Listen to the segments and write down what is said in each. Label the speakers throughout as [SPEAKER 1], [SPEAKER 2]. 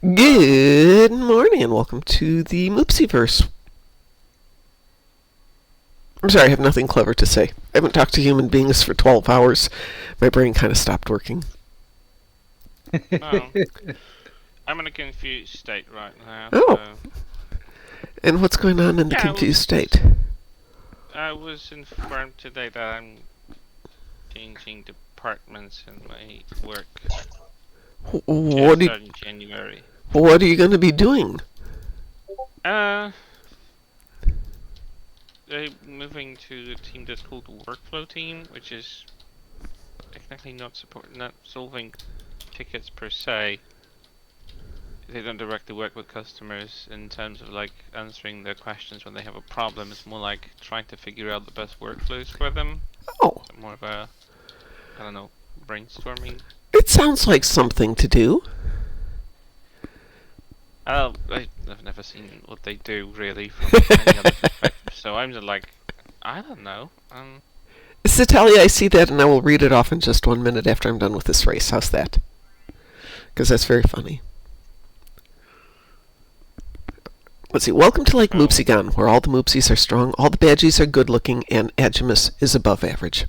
[SPEAKER 1] Good morning and welcome to the Moopsyverse. I'm sorry, I have nothing clever to say. I haven't talked to human beings for 12 hours. My brain kind of stopped working.
[SPEAKER 2] Oh, I'm in a confused state right now.
[SPEAKER 1] Oh,
[SPEAKER 2] So.
[SPEAKER 1] and what's going on in the confused state?
[SPEAKER 2] I was informed today that I'm changing departments in my work.
[SPEAKER 1] What
[SPEAKER 2] Starting January.
[SPEAKER 1] What are you going to be doing?
[SPEAKER 2] I'm moving to a team that's called the Workflow Team, which is technically not solving tickets per se. They don't directly work with customers in terms of like answering their questions when they have a problem. It's more like trying to figure out the best workflows for them.
[SPEAKER 1] Oh.
[SPEAKER 2] So more of a, I don't know, brainstorming.
[SPEAKER 1] It sounds like something to do.
[SPEAKER 2] I've never seen what they do really from any other perspective, so I'm just like, I don't know.
[SPEAKER 1] Citalia, I see that and I will read it off in just 1 minute after I'm done with this race. How's that? Because that's very funny. Let's see. Welcome to Lake Moopsygon, where all the Moopsies are strong, all the Badgies are good-looking, and Agimus is above average.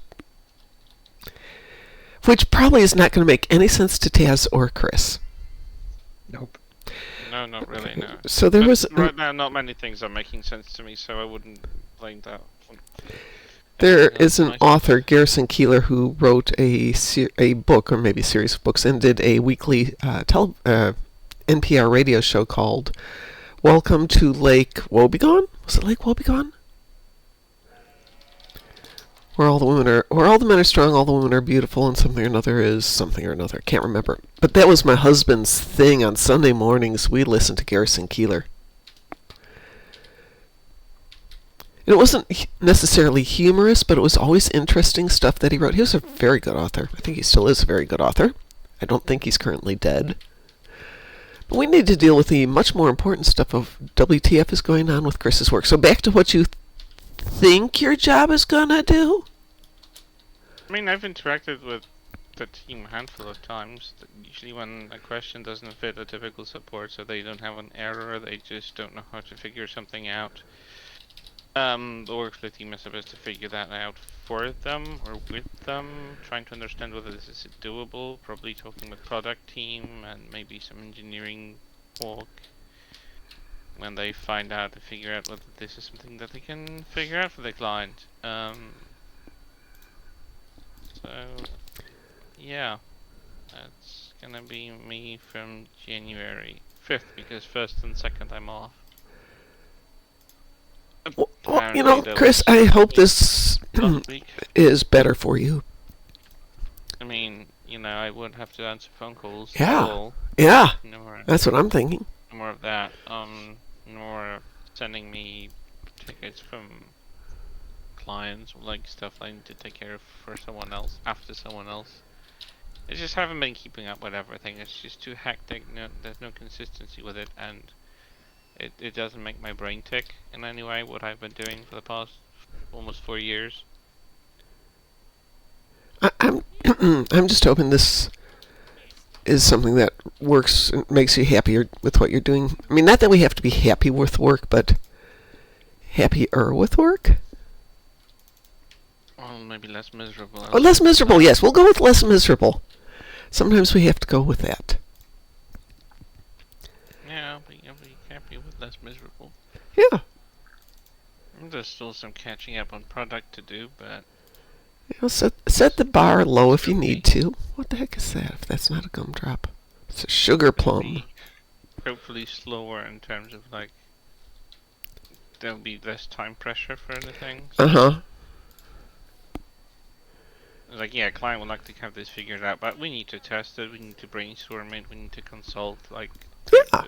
[SPEAKER 1] Which probably is not going to make any sense to Taz or Chris.
[SPEAKER 3] Nope.
[SPEAKER 2] No, not really, no.
[SPEAKER 1] So there was...
[SPEAKER 2] Right now, not many things are making sense to me, so I wouldn't blame that.
[SPEAKER 1] There is an author, Garrison Keillor, who wrote a book, or maybe a series of books, and did a weekly NPR radio show called Welcome to Lake Wobegon? Was it Lake Wobegon? Where all the men are strong, all the women are beautiful, and something or another is something or another. I can't remember. But that was my husband's thing on Sunday mornings. We listened to Garrison Keillor. And it wasn't necessarily humorous, but it was always interesting stuff that he wrote. He was a very good author. I think he still is a very good author. I don't think he's currently dead. But we need to deal with the much more important stuff of WTF is going on with Chris's work. So back to what you think your job is gonna do?
[SPEAKER 2] I mean, I've interacted with the team a handful of times. Usually when a question doesn't fit a typical support, so they don't have an error, they just don't know how to figure something out. The workflow team is supposed to figure that out for them or with them, trying to understand whether this is doable, probably talking with product team and maybe some engineering folk when they find out to figure out whether this is something that they can figure out for the client. So yeah, that's gonna be me from January 5th, because 1st and 2nd I'm off.
[SPEAKER 1] Well, you know, Chris, I hope this is better for you.
[SPEAKER 2] I mean, you know, I wouldn't have to answer phone calls.
[SPEAKER 1] Yeah, yeah,
[SPEAKER 2] nor,
[SPEAKER 1] that's what I'm thinking.
[SPEAKER 2] More of that, nor sending me tickets from clients, or like stuff I need to take care of for someone else, after someone else. I just haven't been keeping up with everything. It's just too hectic, there's no consistency with it, and it doesn't make my brain tick in any way, what I've been doing for the past almost 4 years.
[SPEAKER 1] I'm just hoping this is something that works and makes you happier with what you're doing. I mean, not that we have to be happy with work, but happier with work?
[SPEAKER 2] Well, maybe less miserable.
[SPEAKER 1] Oh, less miserable, yes. We'll go with less miserable. Sometimes we have to go with that.
[SPEAKER 2] Yeah, but you'll be happy with less miserable.
[SPEAKER 1] Yeah.
[SPEAKER 2] There's still some catching up on product to do, but...
[SPEAKER 1] You know, set the bar low if you need to. What the heck is that, if that's not a gumdrop? It's a sugar plum.
[SPEAKER 2] Hopefully slower in terms of, like... There'll be less time pressure for anything. So
[SPEAKER 1] Uh-huh.
[SPEAKER 2] like, yeah, client would like to have this figured out, but we need to test it, we need to brainstorm it, we need to consult, like...
[SPEAKER 1] Yeah.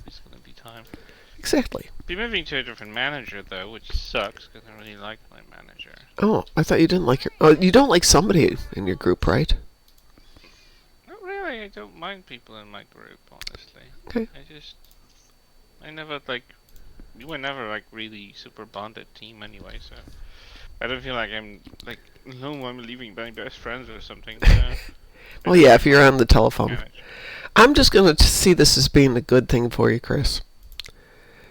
[SPEAKER 2] It's gonna be time.
[SPEAKER 1] Exactly.
[SPEAKER 2] Be moving to a different manager, though, which sucks, because I really like my manager.
[SPEAKER 1] Oh, I thought you didn't like your... Oh, you don't like somebody in your group, right?
[SPEAKER 2] Not really, I don't mind people in my group, honestly.
[SPEAKER 1] Okay.
[SPEAKER 2] We were never, like, really super bonded team anyway, so... I don't feel like I'm, like, no, I'm leaving my best friends or something.
[SPEAKER 1] Well, yeah, if you're on the telephone. I'm just going to see this as being a good thing for you, Chris.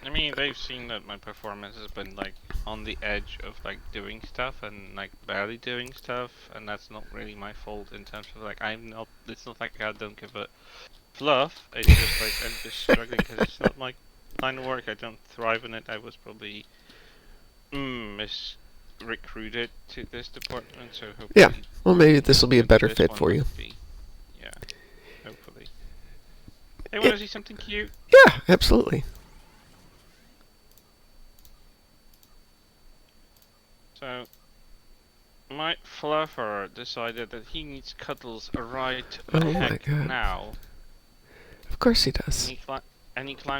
[SPEAKER 2] I mean, they've seen that my performance has been like on the edge of like doing stuff and like barely doing stuff, and that's not really my fault in terms of like I'm not. It's not like I don't give a fluff. It's just like I'm just struggling because it's not my line of work. I don't thrive in it. I was probably recruited to this department, so
[SPEAKER 1] Yeah.
[SPEAKER 2] hopefully,
[SPEAKER 1] Well, maybe this will be a better
[SPEAKER 2] this
[SPEAKER 1] fit
[SPEAKER 2] one
[SPEAKER 1] for you.
[SPEAKER 2] might be. Yeah, hopefully. Hey, want to see something cute?
[SPEAKER 1] Yeah, absolutely.
[SPEAKER 2] So, my fluffer decided that he needs cuddles right the
[SPEAKER 1] Oh my
[SPEAKER 2] heck
[SPEAKER 1] god.
[SPEAKER 2] now.
[SPEAKER 1] Of course he
[SPEAKER 2] And
[SPEAKER 1] does.
[SPEAKER 2] he climbed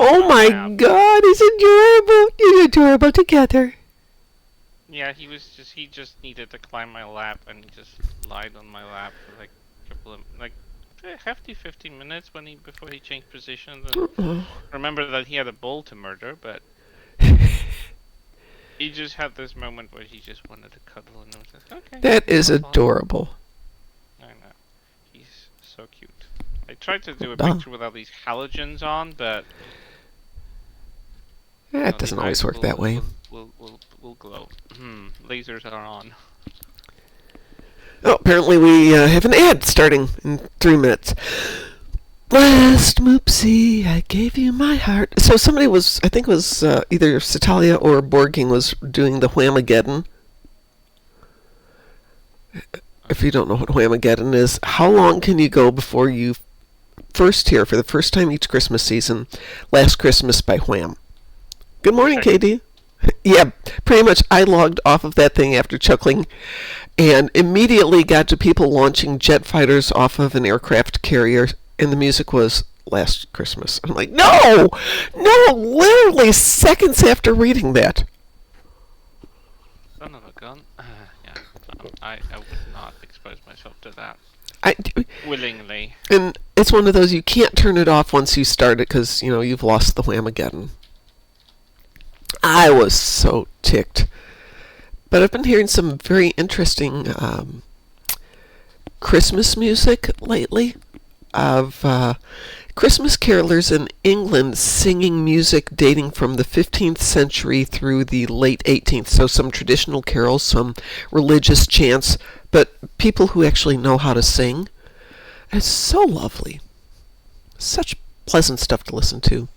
[SPEAKER 1] Oh
[SPEAKER 2] on
[SPEAKER 1] my
[SPEAKER 2] lap.
[SPEAKER 1] god, he's adorable. You're adorable together.
[SPEAKER 2] Yeah, he just needed to climb my lap, and he just lied on my lap for like a couple of like a hefty 15 minutes before he changed positions. And
[SPEAKER 1] Oh.
[SPEAKER 2] remember that he had a bull to murder, but he just had this moment where he just wanted to cuddle, and I was like, okay.
[SPEAKER 1] That is
[SPEAKER 2] that's fine.
[SPEAKER 1] adorable.
[SPEAKER 2] I know, he's so cute. I tried to do a
[SPEAKER 1] Duh.
[SPEAKER 2] picture without these halogens on, but
[SPEAKER 1] It doesn't
[SPEAKER 2] the
[SPEAKER 1] always
[SPEAKER 2] eyes
[SPEAKER 1] work that way.
[SPEAKER 2] will glow. Lasers are on.
[SPEAKER 1] Oh, apparently we have an ad starting in 3 minutes. Last Moopsy, I gave you my heart. So somebody was, I think it was either Satalia or Borging was doing the Whamageddon. If you don't know what Whamageddon is, how long can you go before you first hear, for the first time each Christmas season, Last Christmas by Wham? Good morning, KD. Yeah, pretty much I logged off of that thing after chuckling and immediately got to people launching jet fighters off of an aircraft carrier, and the music was Last Christmas. I'm like, no! No, literally seconds after reading that.
[SPEAKER 2] Son of a gun. Yeah, I would not expose myself to that willingly.
[SPEAKER 1] And it's one of those, you can't turn it off once you start it because, you've lost the Whamageddon. I was so ticked. But I've been hearing some very interesting Christmas music lately of Christmas carolers in England singing music dating from the 15th century through the late 18th. So some traditional carols, some religious chants, but people who actually know how to sing. It's so lovely. Such pleasant stuff to listen to.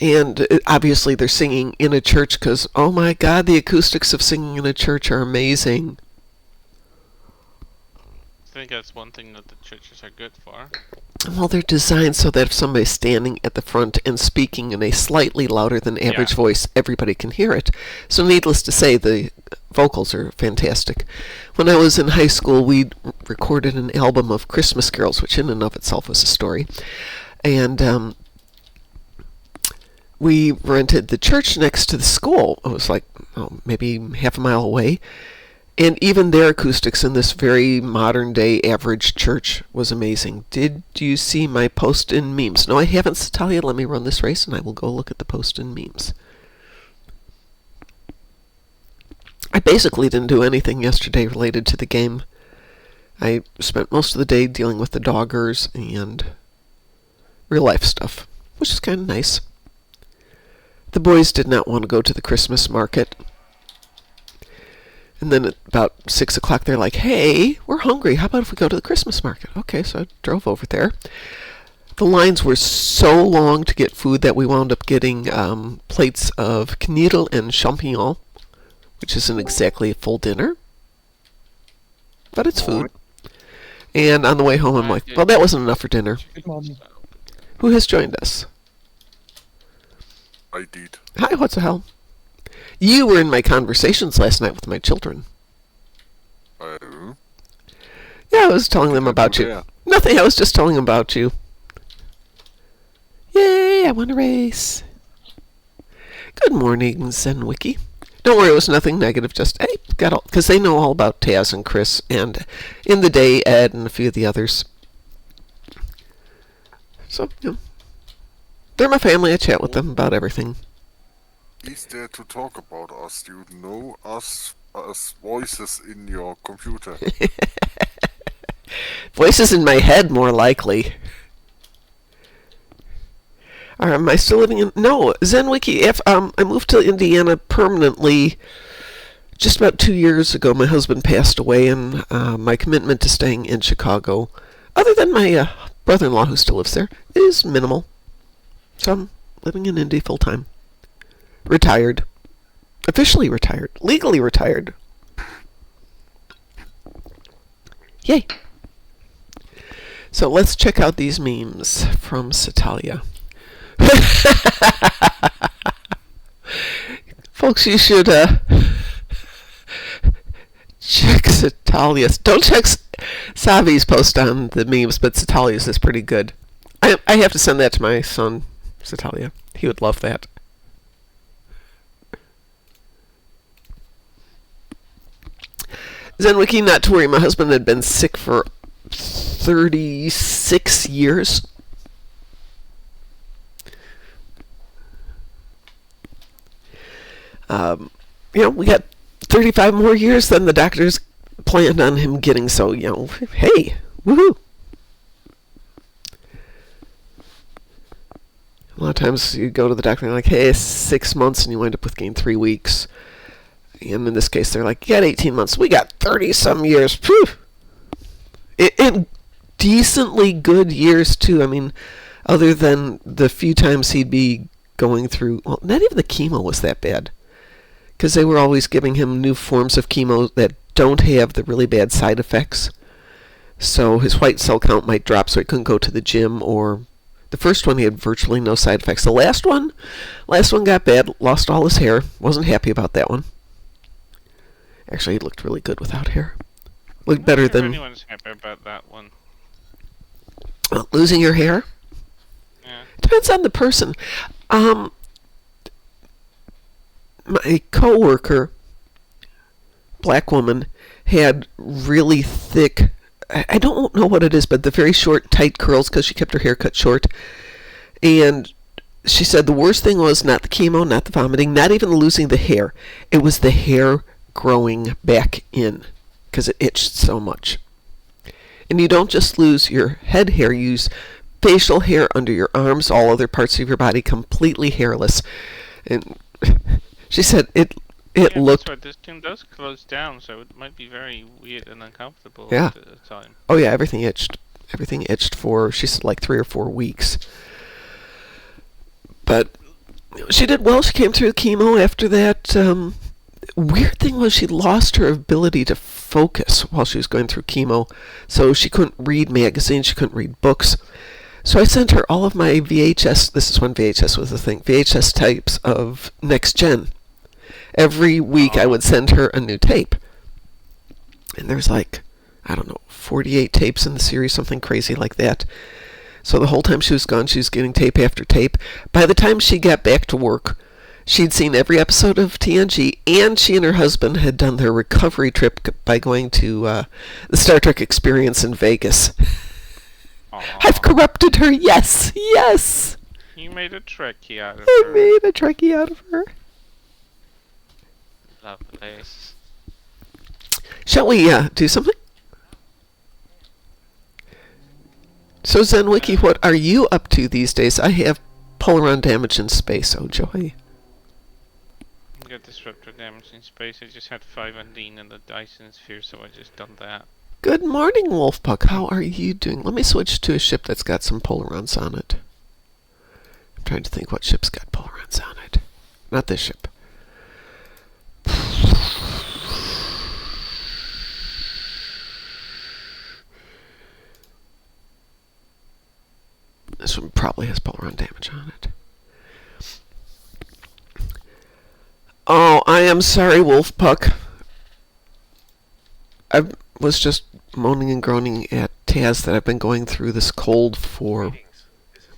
[SPEAKER 1] And obviously they're singing in a church because, oh my god, the acoustics of singing in a church are amazing.
[SPEAKER 2] I think that's one thing that the churches are good for.
[SPEAKER 1] Well, they're designed so that if somebody's standing at the front and speaking in a slightly louder than average voice, everybody can hear it. So needless to say, the vocals are fantastic. When I was in high school, we recorded an album of Christmas carols, which in and of itself was a story. And we rented the church next to the school. It was like maybe half a mile away. And even their acoustics in this very modern-day average church was amazing. Did you see my post in memes? No, I haven't, Satalia. Let me run this race, and I will go look at the post in memes. I basically didn't do anything yesterday related to the game. I spent most of the day dealing with the doggers and real-life stuff, which is kind of nice. The boys did not want to go to the Christmas market. And then at about 6 o'clock, they're like, hey, we're hungry. How about if we go to the Christmas market? Okay, so I drove over there. The lines were so long to get food that we wound up getting plates of knödel and champignon, which isn't exactly a full dinner, but it's food. And on the way home, I'm like, well, that wasn't enough for dinner.
[SPEAKER 3] Good morning.
[SPEAKER 1] Who has joined us?
[SPEAKER 4] I did.
[SPEAKER 1] Hi, what the hell? You were in my conversations last night with my children.
[SPEAKER 4] Oh.
[SPEAKER 1] Yeah, I was telling them about you.
[SPEAKER 4] Yeah.
[SPEAKER 1] Nothing, I was just telling them about you. Yay, I won a race. Good morning, ZenWiki. Don't worry, it was nothing negative, just, hey, got all, because they know all about Taz and Chris, and in the day, Ed, and a few of the others. So, they're my family. I chat with them about everything.
[SPEAKER 4] He's there to talk about us. You know us as voices in your computer.
[SPEAKER 1] Voices in my head, more likely. Am I still living in... No, ZenWiki. If I moved to Indiana permanently just about 2 years ago. My husband passed away, and my commitment to staying in Chicago, other than my brother-in-law who still lives there, is minimal. So I'm living in Indy full-time. Retired. Officially retired. Legally retired. Yay! So let's check out these memes from Satalia. Folks, you should check Satalia's. Don't check Savi's post on the memes, but Satalia's is pretty good. I have to send that to my son, Satalia. He would love that. ZenWiki, not to worry, my husband had been sick for 36 years. We got 35 more years than the doctors planned on him getting, so, hey, woohoo. A lot of times you go to the doctor and they're like, hey, 6 months, and you wind up with gain 3 weeks. And in this case, they're like, you got 18 months. We got 30-some years. Phew! And decently good years, too. I mean, other than the few times he'd be going through... Well, not even the chemo was that bad. Because they were always giving him new forms of chemo that don't have the really bad side effects. So his white cell count might drop, so he couldn't go to the gym, or... The first one, he had virtually no side effects. The last one got bad, lost all his hair. Wasn't happy about that one. Actually, he looked really good without hair. Looked better than...
[SPEAKER 2] anyone's happy about that one.
[SPEAKER 1] Losing your hair?
[SPEAKER 2] Yeah.
[SPEAKER 1] Depends on the person. My coworker, black woman, had really thick... I don't know what it is, but the very short, tight curls, because she kept her hair cut short. And she said the worst thing was not the chemo, not the vomiting, not even losing the hair. It was the hair growing back in, because it itched so much. And you don't just lose your head hair, you use facial hair under your arms, all other parts of your body completely hairless. And she said it looked...
[SPEAKER 2] That's right, this gym does close down, so it might be very weird and uncomfortable
[SPEAKER 1] Yeah.
[SPEAKER 2] at the time.
[SPEAKER 1] Oh yeah, everything itched. Everything itched for, she said, like 3 or 4 weeks. But she did well. She came through chemo after that. Weird thing was she lost her ability to focus while she was going through chemo. So she couldn't read magazines, she couldn't read books. So I sent her all of my VHS, this is when VHS was a thing, VHS tapes of Next Gen. Every week I would send her a new tape. And there's 48 tapes in the series, something crazy like that. So the whole time she was gone, she was getting tape after tape. By the time she got back to work, she'd seen every episode of TNG, and she and her husband had done their recovery trip by going to the Star Trek experience in Vegas. I've corrupted her, yes!
[SPEAKER 2] You made a Trekkie out of her.
[SPEAKER 1] I made a Trekkie out of her.
[SPEAKER 2] Lovely.
[SPEAKER 1] Shall we do something? So ZenWiki, what are you up to these days? I have Polaron damage in space, oh joy.
[SPEAKER 2] Got disruptor damage in space. I just had 5 Undine in the Dyson sphere, so I just done that.
[SPEAKER 1] Good morning, Wolfpuck. How are you doing? Let me switch to a ship that's got some Polarons on it. I'm trying to think what ship's got Polarons on it. Not this ship. This one probably has Polaron damage on it. Oh, I am sorry, Wolfpuck. I was just moaning and groaning at Taz that I've been going through this cold for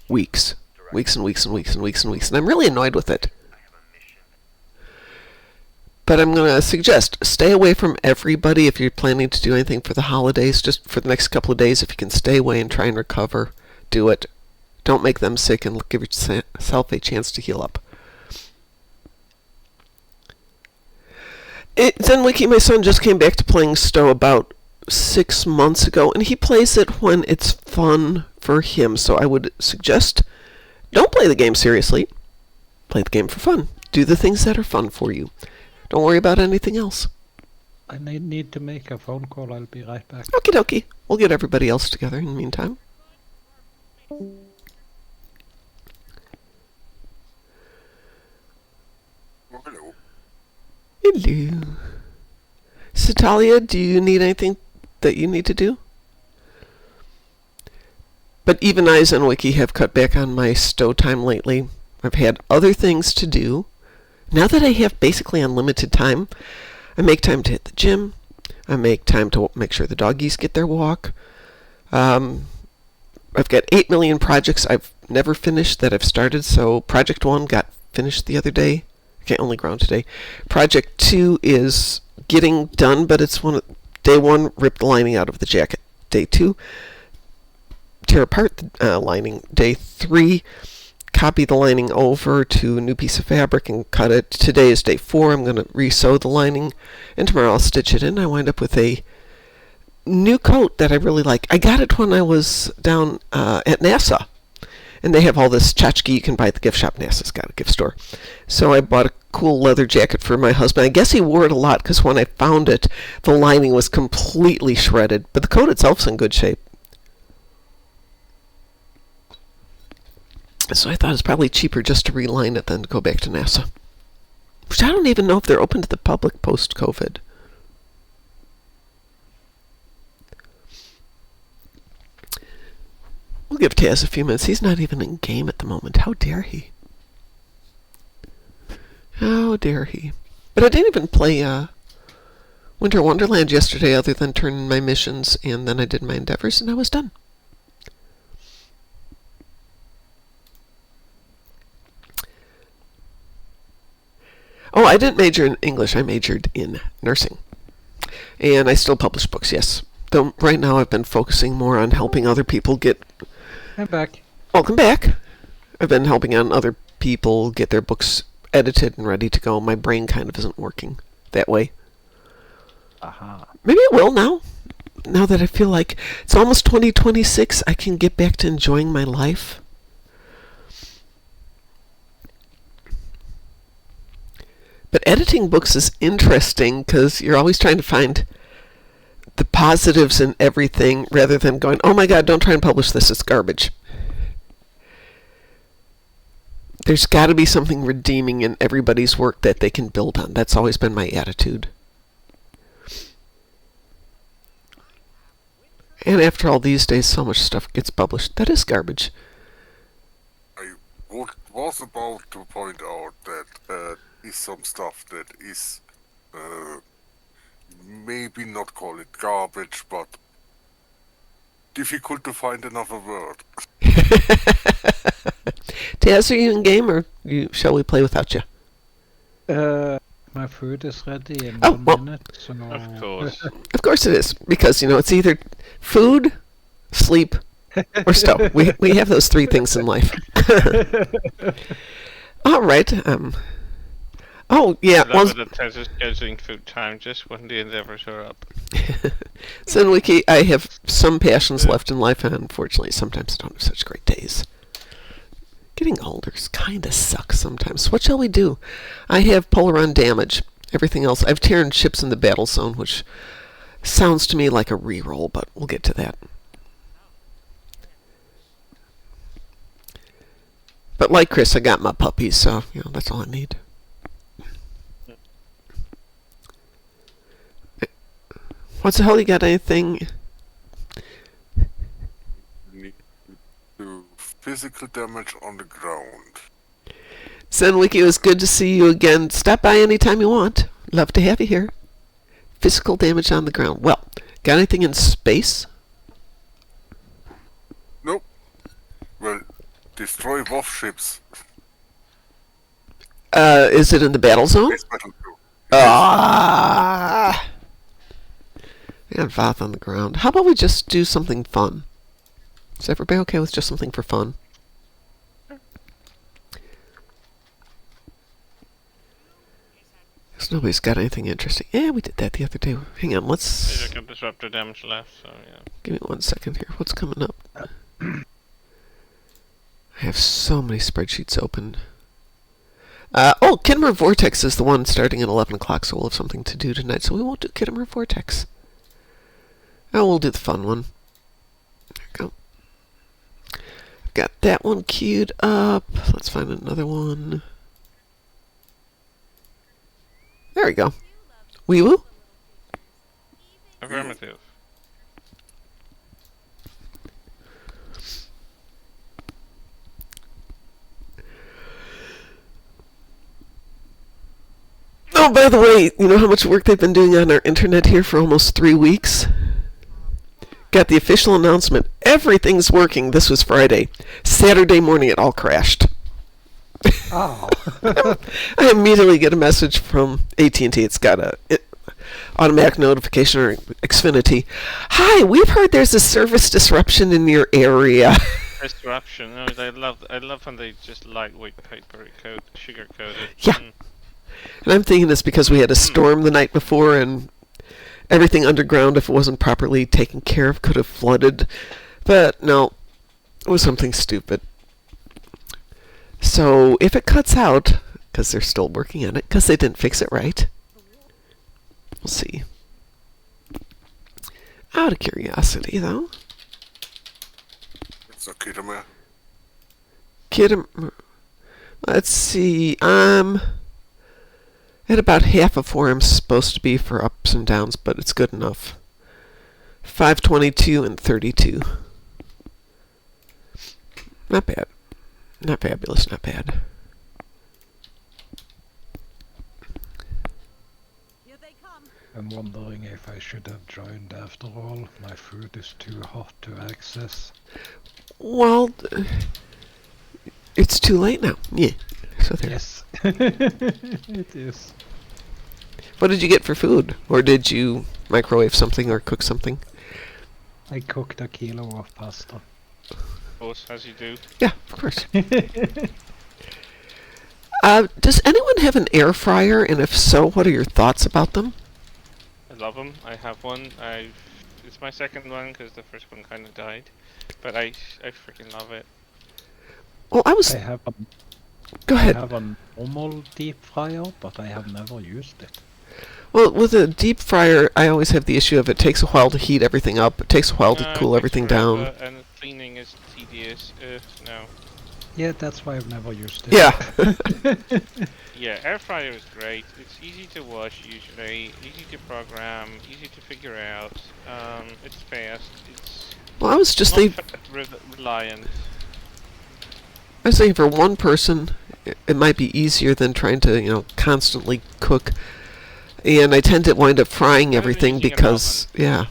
[SPEAKER 1] weeks. Weeks and weeks and weeks and weeks and weeks. And I'm really annoyed with it. But I'm going to suggest, stay away from everybody if you're planning to do anything for the holidays. Just for the next couple of days, if you can stay away and try and recover, do it. Don't make them sick, and give yourself a chance to heal up. ZenWiki, my son just came back to playing Stowe about 6 months ago, and he plays it when it's fun for him. So I would suggest don't play the game seriously. Play the game for fun. Do the things that are fun for you. Don't worry about anything else.
[SPEAKER 3] I need to make a phone call. I'll be right back.
[SPEAKER 1] Okie dokie. We'll get everybody else together in the meantime.
[SPEAKER 4] Oh, hello.
[SPEAKER 1] Hello. Satalia, do you need anything that you need to do? But even I, Zenwiki, have cut back on my stow time lately. I've had other things to do. Now that I have basically unlimited time, I make time to hit the gym. I make time to make sure the doggies get their walk. I've got 8 million projects I've never finished that I've started. So Project 1 got finished the other day. Okay, only ground today. Project 2 is getting done, but it's day 1, rip the lining out of the jacket. Day 2, tear apart the lining. Day 3, copy the lining over to a new piece of fabric and cut it. Today is day 4. I'm going to re-sew the lining, and tomorrow I'll stitch it in. I wind up with a new coat that I really like. I got it when I was down at NASA, and they have all this tchotchke you can buy at the gift shop. NASA's got a gift store. So I bought a cool leather jacket for my husband. I guess he wore it a lot because when I found it, the lining was completely shredded, but the coat itself's in good shape. So I thought it's probably cheaper just to reline it than to go back to NASA. Which I don't even know if they're open to the public post-COVID. We'll give Taz a few minutes. He's not even in game at the moment. How dare he? How dare he? But I didn't even play Winter Wonderland yesterday other than turn in my missions, and then I did my endeavors, and I was done. Oh, I didn't major in English. I majored in nursing. And I still publish books, yes. Though right now I've been focusing more on helping other people get...
[SPEAKER 3] I'm back.
[SPEAKER 1] Welcome back. I've been helping on other people get their books edited and ready to go. My brain kind of isn't working that way.
[SPEAKER 3] Aha.
[SPEAKER 1] Maybe it will now. Now that I feel like it's almost 2026, I can get back to enjoying my life. But editing books is interesting because you're always trying to find the positives in everything rather than going, oh my god, don't try and publish this, it's garbage. There's got to be something redeeming in everybody's work that they can build on. That's always been my attitude. And after all, these days, so much stuff gets published. That is garbage.
[SPEAKER 4] I was about to point out that is some stuff that is maybe not call it garbage, but difficult to find another word.
[SPEAKER 1] Taz, are you in game, or shall we play without you?
[SPEAKER 3] My food is ready in
[SPEAKER 1] Oh,
[SPEAKER 3] 1
[SPEAKER 1] well.
[SPEAKER 3] minute. So
[SPEAKER 2] Of course.
[SPEAKER 1] Of course it is, because, it's either food, sleep, or stow. We have those 3 things in life. All right. Oh, yeah.
[SPEAKER 2] That
[SPEAKER 1] Well,
[SPEAKER 2] was the test is scheduling food time just when the endeavors are up.
[SPEAKER 1] Zenwiki, I have some passions left in life, and unfortunately, sometimes I don't have such great days. Getting older kind of sucks sometimes. What shall we do? I have Polaron damage. Everything else, I've Terran ships in the battle zone, which sounds to me like a reroll, but we'll get to that. But like Chris, I got my puppies, so that's all I need. What's the hell? You got anything?
[SPEAKER 4] Need to do physical damage on the ground.
[SPEAKER 1] Zenwiki, it was good to see you again. Stop by anytime you want. Love to have you here. Physical damage on the ground. Well, got anything in space?
[SPEAKER 4] Nope. Well, destroy warships.
[SPEAKER 1] Is it in the battle zone?
[SPEAKER 4] Space battle too.
[SPEAKER 1] Ah! We got Voth on the ground. How about we just do something fun? Is everybody okay with just something for fun? 'Cause nobody's got anything interesting. Yeah, we did that the other day. Hang on, let's...
[SPEAKER 2] There's a disruptor damage left, so yeah.
[SPEAKER 1] Give me 1 second here. What's coming up? I have so many spreadsheets open. Oh, Kittimer Vortex is the one starting at 11 o'clock, so we'll have something to do tonight. So we won't do Kittimer Vortex. Oh, we'll do the fun one. There we go. Got that one queued up. Let's find another one. There we go. Wee woo?
[SPEAKER 2] Affirmative.
[SPEAKER 1] Oh, by the way, you know how much work they've been doing on our internet here for almost 3 weeks? Got the official announcement. Everything's working. This was Friday. Saturday morning, it all crashed.
[SPEAKER 3] Oh.
[SPEAKER 1] I immediately get a message from AT&T. It's got a automatic notification, or Xfinity. Hi, we've heard there's a service disruption in your area.
[SPEAKER 2] Disruption. No, I love when they just lightweight paper code, sugar coat it.
[SPEAKER 1] Yeah. And I'm thinking it's because we had a storm the night before, and everything underground, if it wasn't properly taken care of, could have flooded. But no, it was something stupid. So if it cuts out, because they're still working on it, because they didn't fix it right, we'll see. Out of curiosity, though.
[SPEAKER 4] It's a Kittimer.
[SPEAKER 1] Let's see. At about half of where I'm supposed to be for ups and downs, but it's good enough. 522 and 32. Not bad. Not fabulous, not bad.
[SPEAKER 3] I'm wondering if I should have joined after all. My food is too hot to access.
[SPEAKER 1] Well, it's too late now. Yeah. So there.
[SPEAKER 3] Yes, it is.
[SPEAKER 1] What did you get for food? Or did you microwave something or cook something?
[SPEAKER 3] I cooked a kilo of pasta.
[SPEAKER 2] Of course, as you do.
[SPEAKER 1] Yeah, of course. Does anyone have an air fryer? And if so, what are your thoughts about them?
[SPEAKER 2] I love them. I have one. It's my second one because the first one kind of died, but I freaking love it.
[SPEAKER 1] Well,
[SPEAKER 3] I have a
[SPEAKER 1] Go ahead.
[SPEAKER 3] I have a normal deep fryer, but I have never used it.
[SPEAKER 1] Well, with a deep fryer, I always have the issue of it takes a while to heat everything up. It takes a while to cool
[SPEAKER 2] It takes
[SPEAKER 1] everything
[SPEAKER 2] forever,
[SPEAKER 1] down.
[SPEAKER 2] And cleaning is tedious. No.
[SPEAKER 3] Yeah, that's why I've never used it.
[SPEAKER 1] Yeah.
[SPEAKER 2] Yeah, air fryer is great. It's easy to wash usually, easy to program, easy to figure out. It's fast. It's
[SPEAKER 1] Well, I was just
[SPEAKER 2] not
[SPEAKER 1] thinking,
[SPEAKER 2] reliant.
[SPEAKER 1] I was thinking for one person, it might be easier than trying to, constantly cook. And I tend to wind up frying
[SPEAKER 2] Better than
[SPEAKER 1] everything
[SPEAKER 2] using an
[SPEAKER 1] because, yeah.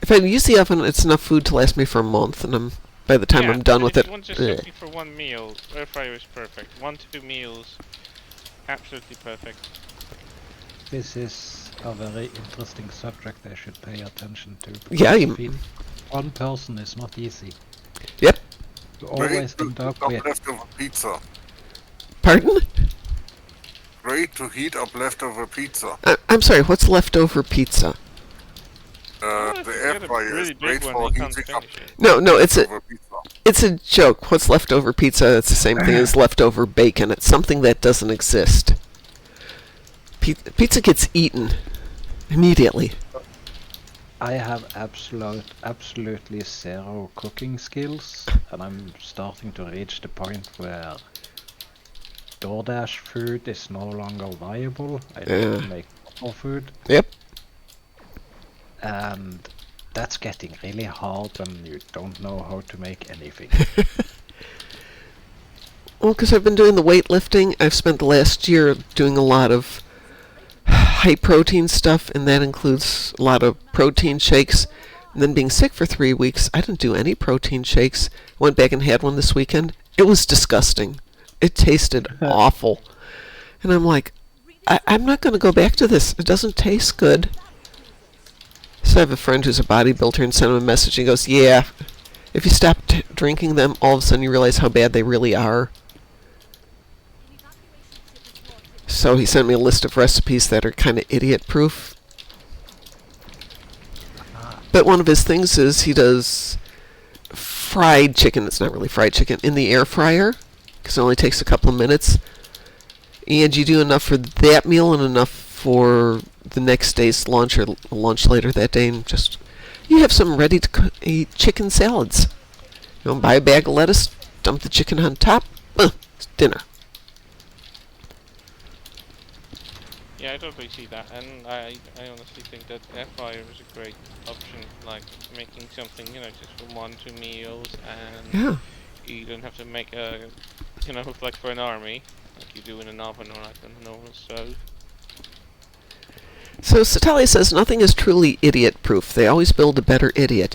[SPEAKER 1] If I use the oven, it's enough food to last me for a month, and by the time I'm done with
[SPEAKER 2] if
[SPEAKER 1] it,
[SPEAKER 2] you want just something for one meal, air fryer is perfect. 1 to 2 meals, absolutely perfect.
[SPEAKER 3] This is a very interesting subject I should pay attention to.
[SPEAKER 1] Yeah,
[SPEAKER 3] Feeding one person is not easy.
[SPEAKER 1] Yep.
[SPEAKER 3] You always end up with...
[SPEAKER 4] leftover pizza.
[SPEAKER 1] Pardon?
[SPEAKER 4] Great to heat up leftover pizza.
[SPEAKER 1] I'm sorry, what's leftover pizza?
[SPEAKER 4] The air fryer is great for heating up
[SPEAKER 1] No, it's
[SPEAKER 4] leftover pizza.
[SPEAKER 1] it's a joke. What's leftover pizza? It's the same thing as leftover bacon. It's something that doesn't exist. Pizza gets eaten immediately.
[SPEAKER 3] I have absolutely zero cooking skills, and I'm starting to reach the point where DoorDash food is no longer viable. I need to make more food.
[SPEAKER 1] Yep.
[SPEAKER 3] And that's getting really hard when you don't know how to make anything.
[SPEAKER 1] Well, because I've been doing the weightlifting, I've spent the last year doing a lot of high protein stuff, and that includes a lot of protein shakes. And then being sick for 3 weeks, I didn't do any protein shakes. Went back and had one this weekend. It was disgusting. It tasted awful. And I'm like, I'm not going to go back to this. It doesn't taste good. So I have a friend who's a bodybuilder and sent him a message. He goes, yeah, if you stop drinking them, all of a sudden you realize how bad they really are. So he sent me a list of recipes that are kind of idiot-proof. But one of his things is he does fried chicken. It's not really fried chicken. In the air fryer. Because it only takes a couple of minutes. And you do enough for that meal and enough for the next day's lunch or lunch later that day. And just, you have some ready-to-eat chicken salads. You know, buy a bag of lettuce, dump the chicken on top. It's dinner.
[SPEAKER 2] Yeah, I totally see that, and I honestly think that air fryer is a great option, like making something, just for 1-2 meals, and
[SPEAKER 1] Yeah.
[SPEAKER 2] you don't have to make a, like for an army, like you do in an oven or like on a normal stove.
[SPEAKER 1] So Satalia says nothing is truly idiot-proof. They always build a better idiot.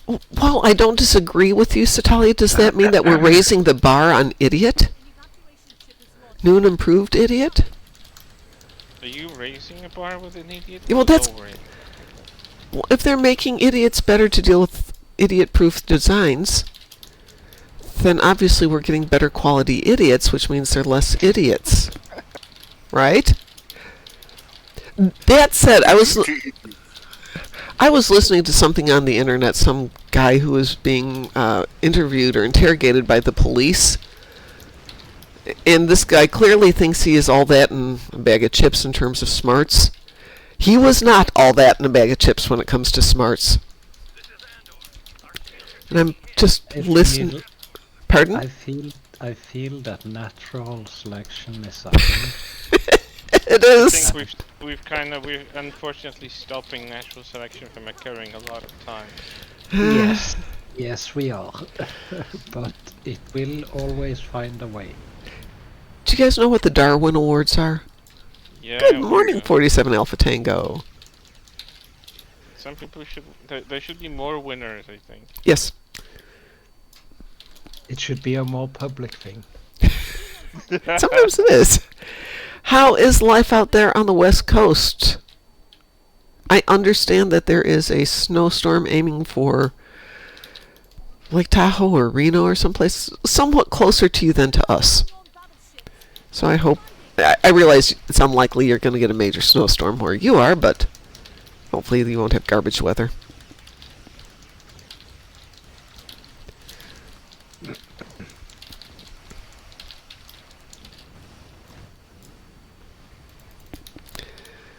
[SPEAKER 1] Well, I don't disagree with you, Satalia. Does that mean that we're raising the bar on idiot? New and improved idiot?
[SPEAKER 2] Are you raising a bar with an idiot?
[SPEAKER 1] Yeah, well,
[SPEAKER 2] or
[SPEAKER 1] that's-
[SPEAKER 2] lowering it?
[SPEAKER 1] Well, if they're making idiots better to deal with idiot-proof designs, then obviously we're getting better quality idiots, which means they're less idiots. Right? That said, I was listening to something on the internet, some guy who was being interviewed or interrogated by the police, and this guy clearly thinks he is all that in a bag of chips in terms of smarts. He was not all that in a bag of chips when it comes to smarts. And I'm just listening. Pardon?
[SPEAKER 3] I feel that natural selection is a thing.
[SPEAKER 1] It
[SPEAKER 2] I
[SPEAKER 1] is.
[SPEAKER 2] think we're unfortunately stopping natural selection from occurring a lot of time.
[SPEAKER 3] Yes, we are. But it will always find a way.
[SPEAKER 1] Do you guys know what the Darwin Awards are?
[SPEAKER 2] Yeah.
[SPEAKER 1] Good morning, 47 Alpha Tango.
[SPEAKER 2] Some people should. There should be more winners, I think.
[SPEAKER 1] Yes.
[SPEAKER 3] It should be a more public thing.
[SPEAKER 1] Sometimes it is. How is life out there on the West Coast? I understand that there is a snowstorm aiming for Lake Tahoe or Reno or someplace somewhat closer to you than to us. So I hope... I realize it's unlikely you're going to get a major snowstorm where you are, but hopefully you won't have garbage weather.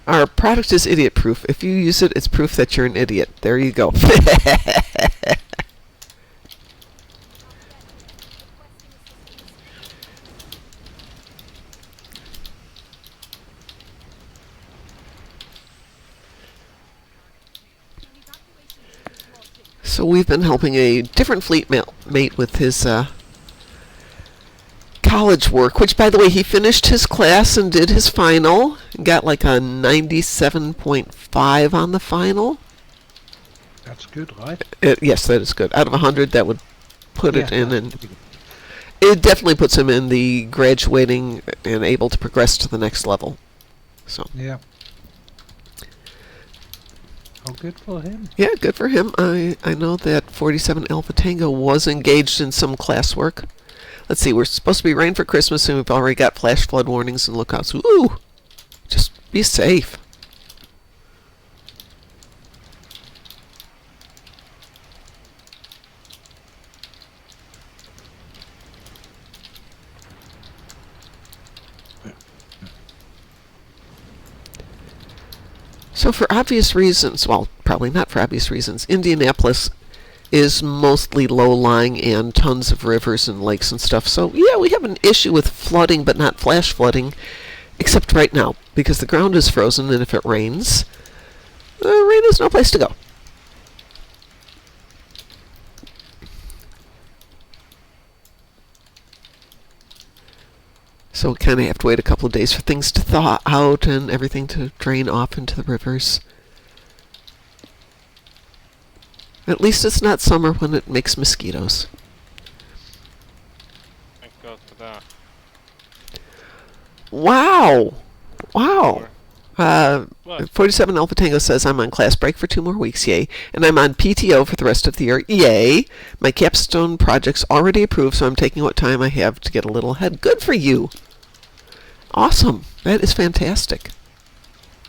[SPEAKER 1] Our product is idiot-proof. If you use it, it's proof that you're an idiot. There you go. So we've been helping a different fleet mate with his college work, which, by the way, he finished his class and did his final. Got like a 97.5 on the final.
[SPEAKER 3] That's good, right?
[SPEAKER 1] Yes, that is good. Out of 100, that would put it in, and
[SPEAKER 3] that's good.
[SPEAKER 1] it definitely puts him in the graduating and able to progress to the next level. So
[SPEAKER 3] Yeah. Oh, good for him.
[SPEAKER 1] yeah, good for him. I know that 47 Alpha Tango was engaged in some classwork. Let's see, we're supposed to be rain for Christmas, and we've already got flash flood warnings and lookouts. Ooh! Just be safe. So for obvious reasons, well, probably not for obvious reasons, Indianapolis is mostly low-lying and tons of rivers and lakes and stuff. So yeah, we have an issue with flooding, but not flash flooding, except right now, because the ground is frozen, and if it rains, rain is no place to go. So we kind of have to wait a couple of days for things to thaw out and everything to drain off into the rivers. At least it's not summer when it makes mosquitoes.
[SPEAKER 2] Thank God for that.
[SPEAKER 1] Wow! Wow!
[SPEAKER 2] What?
[SPEAKER 1] 47 Alpha Tango says, I'm on class break for 2 more weeks, yay. And I'm on PTO for the rest of the year, yay. My capstone project's already approved, so I'm taking what time I have to get a little ahead. Good for you! Awesome! That is fantastic.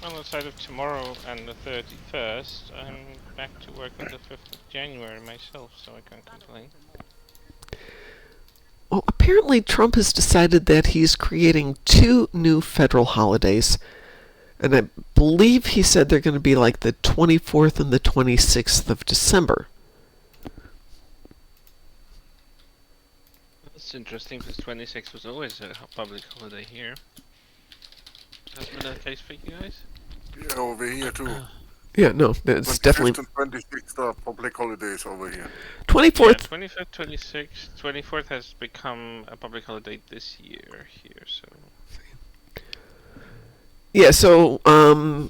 [SPEAKER 2] On the side of tomorrow and the 31st, I'm back to work on the 5th of January myself, so I can't complain.
[SPEAKER 1] Well, apparently Trump has decided that he's creating 2 new federal holidays. And I believe he said they're going to be like the 24th and the 26th of December.
[SPEAKER 2] That's interesting, because 26 was always a public holiday here. Has been that case for you guys?
[SPEAKER 4] Yeah, over here too.
[SPEAKER 1] Yeah, no, it's definitely
[SPEAKER 4] 26th are public holidays over here.
[SPEAKER 1] 24th.
[SPEAKER 2] Yeah, 25th, 26th, 24th has become a public holiday this year here, so...
[SPEAKER 1] Yeah, so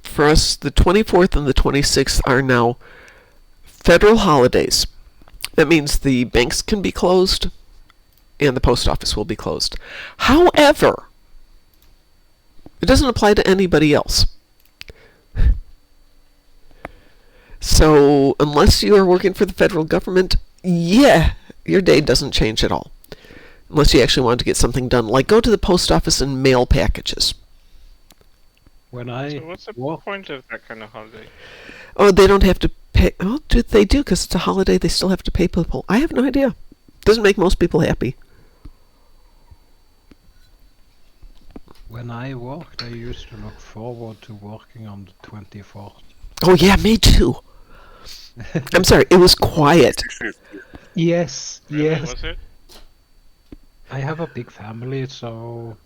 [SPEAKER 1] for us, the 24th and the 26th are now federal holidays. That means the banks can be closed and the post office will be closed. However, it doesn't apply to anybody else. So unless you are working for the federal government, yeah, your day doesn't change at all. Unless you actually want to get something done, like go to the post office and mail packages.
[SPEAKER 3] When I
[SPEAKER 2] So what's the
[SPEAKER 3] walk,
[SPEAKER 2] point of that kind of holiday?
[SPEAKER 1] Oh, they don't have to pay. Oh, they do, because it's a holiday. They still have to pay people. I have no idea. Doesn't make most people happy.
[SPEAKER 3] when I worked, I used to look forward to working on the 24th.
[SPEAKER 1] Oh, yeah, me too. I'm sorry, it was quiet.
[SPEAKER 3] Yes,
[SPEAKER 2] Really,
[SPEAKER 3] yes.
[SPEAKER 2] was it?
[SPEAKER 3] I have a big family, so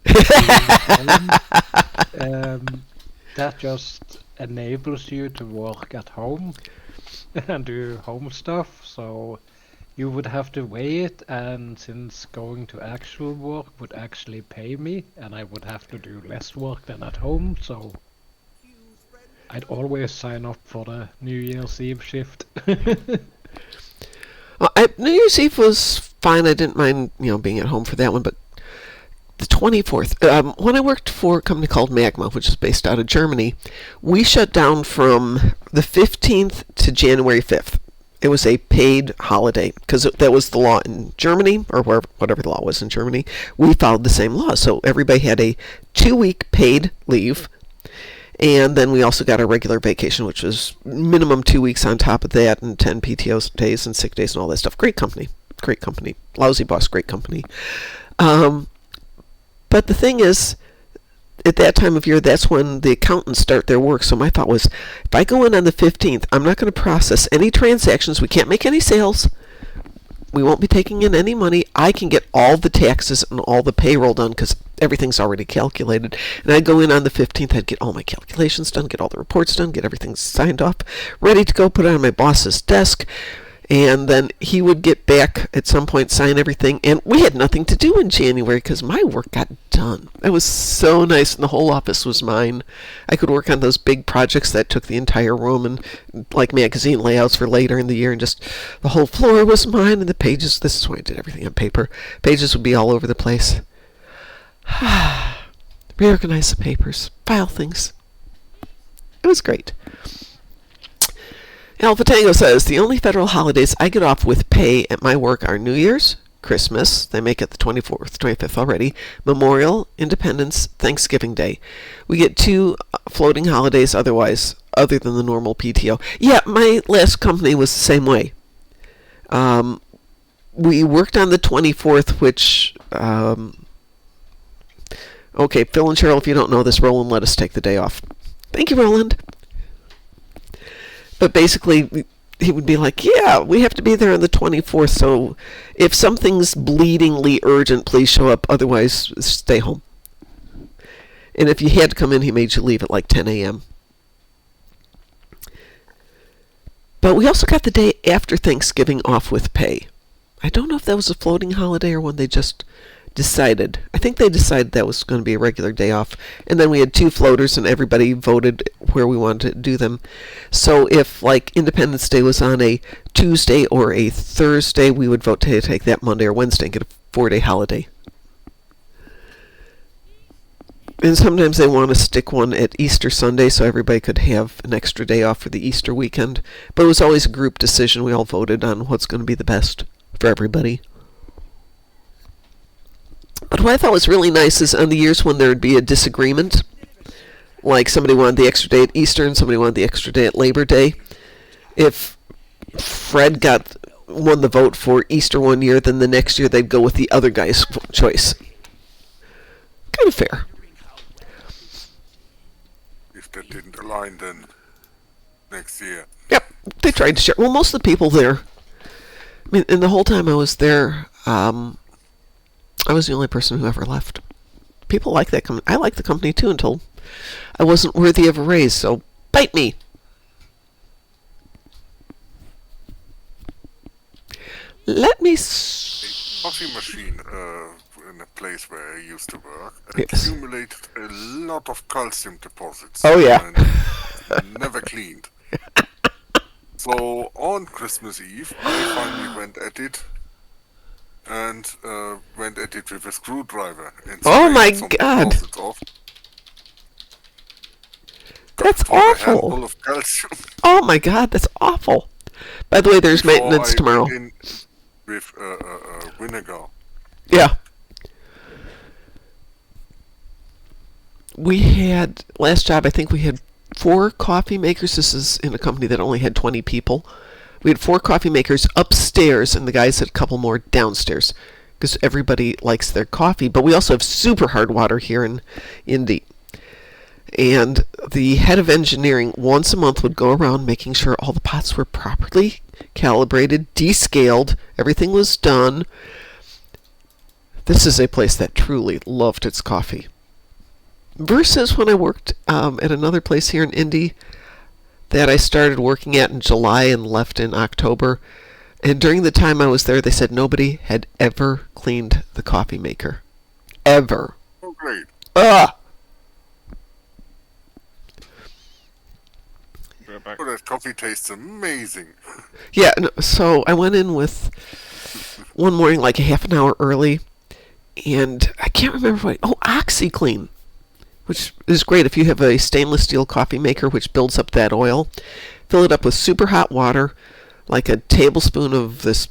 [SPEAKER 3] that just enables you to work at home and do home stuff. So you would have to wait, and since going to actual work would actually pay me, and I would have to do less work than at home, so I'd always sign up for the New Year's Eve shift.
[SPEAKER 1] New Year's Eve was fine. I didn't mind, being at home for that one, but the 24th, when I worked for a company called Magma, which is based out of Germany, we shut down from the 15th to January 5th. It was a paid holiday, because that was the law in Germany, or whatever the law was in Germany. We followed the same law, so everybody had a 2-week paid leave. And then we also got our regular vacation, which was minimum 2 weeks on top of that, and 10 PTO days and sick days and all that stuff. Great company. Lousy boss, great company. But the thing is, at that time of year, that's when the accountants start their work. So my thought was, if I go in on the 15th, I'm not going to process any transactions. We can't make any sales. We won't be taking in any money. I can get all the taxes and all the payroll done because everything's already calculated. And I'd go in on the 15th, I'd get all my calculations done, get all the reports done, get everything signed off, ready to go, put it on my boss's desk. And then he would get back at some point, sign everything. And we had nothing to do in January because my work got done. It was so nice, and the whole office was mine. I could work on those big projects that took the entire room, and like magazine layouts for later in the year, and just the whole floor was mine, and the pages, this is why I did everything on paper. Pages would be all over the place. Reorganize the papers, file things. It was great. Alpha Tango says, the only federal holidays I get off with pay at my work are New Year's, Christmas, they make it the 24th, 25th already, Memorial, Independence, Thanksgiving Day. We get 2 floating holidays otherwise, other than the normal PTO. Yeah, my last company was the same way. We worked on the 24th, which... okay, Phil and Cheryl, if you don't know this, Roland let us take the day off. Thank you, Roland. But basically, he would be like, yeah, we have to be there on the 24th, so if something's bleedingly urgent, please show up. Otherwise, stay home. And if you had to come in, he made you leave at like 10 a.m. But we also got the day after Thanksgiving off with pay. I don't know if that was a floating holiday or when they just decided. I think they decided that was going to be a regular day off. And then we had 2 floaters, and everybody voted where we wanted to do them. So if, like, Independence Day was on a Tuesday or a Thursday, we would vote to take that Monday or Wednesday and get a 4-day holiday. And sometimes they want to stick one at Easter Sunday so everybody could have an extra day off for the Easter weekend. But it was always a group decision. We all voted on what's going to be the best for everybody. But what I thought was really nice is on the years when there would be a disagreement like somebody wanted the extra day at Easter and somebody wanted the extra day at Labor Day. If Fred won the vote for Easter one year, then the next year they'd go with the other guy's choice. Kind of fair.
[SPEAKER 4] If that didn't align, then next year.
[SPEAKER 1] Yep, they tried to share. Well, most of the people there, I mean, and the whole time I was there, I was the only person who ever left. People like that company. I like the company too until I wasn't worthy of a raise, so bite me. Let me...
[SPEAKER 4] Coffee machine in a place where I used to work
[SPEAKER 1] Yes.
[SPEAKER 4] accumulated a lot of calcium deposits.
[SPEAKER 1] Oh, yeah.
[SPEAKER 4] And never cleaned. So on Christmas Eve, I finally went at it with a screwdriver. And
[SPEAKER 1] Oh, my
[SPEAKER 4] scraped some
[SPEAKER 1] God.
[SPEAKER 4] deposits off.
[SPEAKER 1] That's
[SPEAKER 4] Got a handful
[SPEAKER 1] awful.
[SPEAKER 4] of calcium.
[SPEAKER 1] Oh my God, that's awful. By the way, there's maintenance
[SPEAKER 4] before I
[SPEAKER 1] tomorrow.
[SPEAKER 4] went in with vinegar.
[SPEAKER 1] Yeah. We had, last job, I think we had 4 coffee makers. This is in a company that only had 20 people. We had 4 coffee makers upstairs, and the guys had a couple more downstairs, because everybody likes their coffee. But we also have super hard water here in Indy. And the head of engineering once a month would go around making sure all the pots were properly calibrated, descaled, everything was done. This is a place that truly loved its coffee. Versus when I worked at another place here in Indy that I started working at in July and left in October. And during the time I was there, they said nobody had ever cleaned the coffee maker. Ever.
[SPEAKER 4] Oh, great.
[SPEAKER 1] Ugh!
[SPEAKER 2] We're back.
[SPEAKER 4] Oh, that coffee tastes amazing.
[SPEAKER 1] Yeah, no, so I went in with one morning like a half an hour early, and I can't remember what... Oh, OxyClean, which is great if you have a stainless steel coffee maker which builds up that oil. Fill it up with super hot water, like a tablespoon of this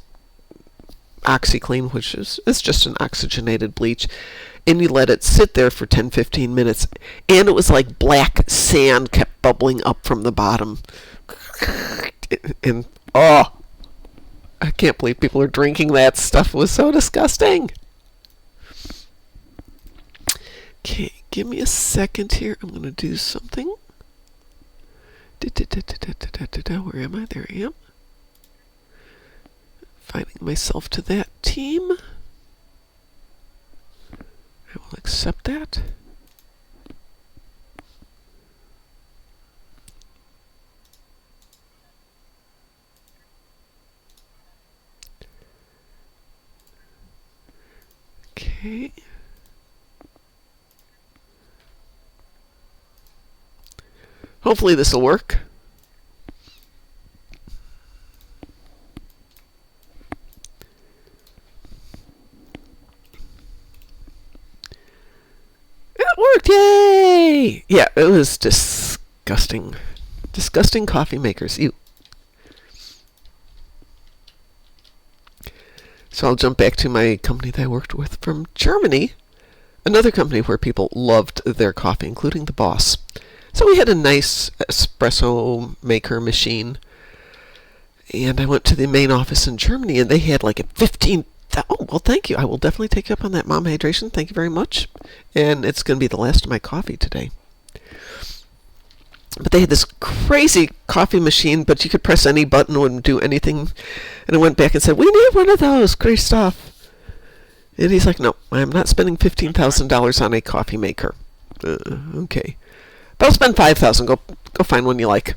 [SPEAKER 1] OxyClean, which is it's just an oxygenated bleach, and you let it sit there for 10-15 minutes, and it was like black sand kept bubbling up from the bottom. And oh, I can't believe people are drinking that stuff. It was so disgusting. Okay, give me a second here. I'm going to do something. Where am I? There I am. Finding myself to that team. I will accept that. Okay. Hopefully this will work. It worked! Yay! Yeah, it was disgusting. Disgusting coffee makers. Ew. So I'll jump back to my company that I worked with from Germany. Another company where people loved their coffee, including the boss. So we had a nice espresso maker machine. And I went to the main office in Germany, and they had like a 15... Oh, well, thank you. I will definitely take you up on that, Mom Hydration. Thank you very much. And it's going to be the last of my coffee today. But they had this crazy coffee machine, but you could press any button, it wouldn't do anything. And I went back and said, we need one of those. Great stuff. And he's like, no, I'm not spending $15,000 on a coffee maker. Okay. But I'll spend $5,000. Go find one you like.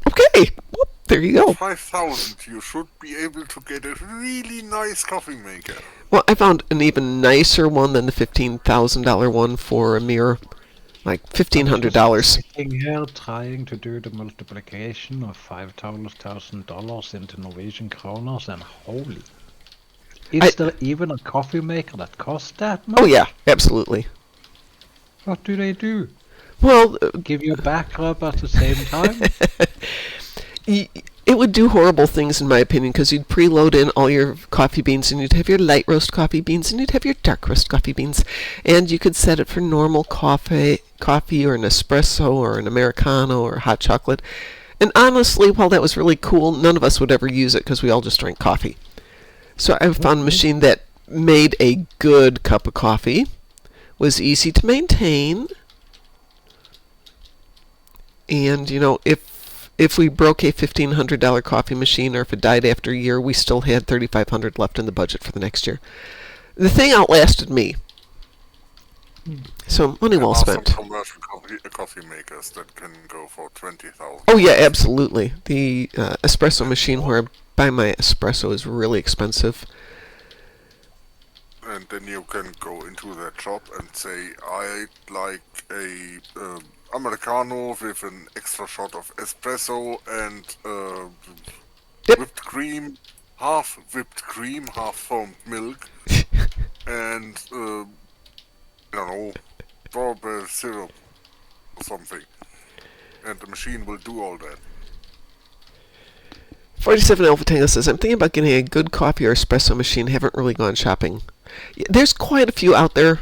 [SPEAKER 1] Okay. Whoop, there you go.
[SPEAKER 4] 5,000, you should be able to get a really nice coffee maker.
[SPEAKER 1] Well, I found an even nicer one than the $15,000 one for a mere, like, $1,500.
[SPEAKER 3] Sitting here trying to do the multiplication of $5,000 into Norwegian kroners, and holy. Is there even a coffee maker that costs that much?
[SPEAKER 1] Oh, yeah, absolutely.
[SPEAKER 3] What do they do?
[SPEAKER 1] Well,
[SPEAKER 3] Give you a back rub at the same time?
[SPEAKER 1] it it would do horrible things, in my opinion, because you'd preload in all your coffee beans, and you'd have your light roast coffee beans, and you'd have your dark roast coffee beans, and you could set it for normal coffee or an espresso or an Americano or hot chocolate. And honestly, while that was really cool, none of us would ever use it because we all just drank coffee. So I found a machine that made a good cup of coffee, was easy to maintain, and, you know, if we broke a $1,500 coffee machine, or if it died after a year, we still had $3,500 left in the budget for the next year. The thing outlasted me. So money well spent.
[SPEAKER 4] There are some commercial coffee makers that can go for 20,000.
[SPEAKER 1] Oh yeah, absolutely. The espresso machine where I buy my espresso is really expensive.
[SPEAKER 4] And then you can go into that shop and say, I'd like a Americano with an extra shot of espresso and
[SPEAKER 1] Yep.
[SPEAKER 4] whipped cream, half foamed milk, and I don't know, strawberry syrup or something. And the machine will do all that.
[SPEAKER 1] 47 Alpha Tango says, I'm thinking about getting a good coffee or espresso machine. Haven't really gone shopping. There's quite a few out there.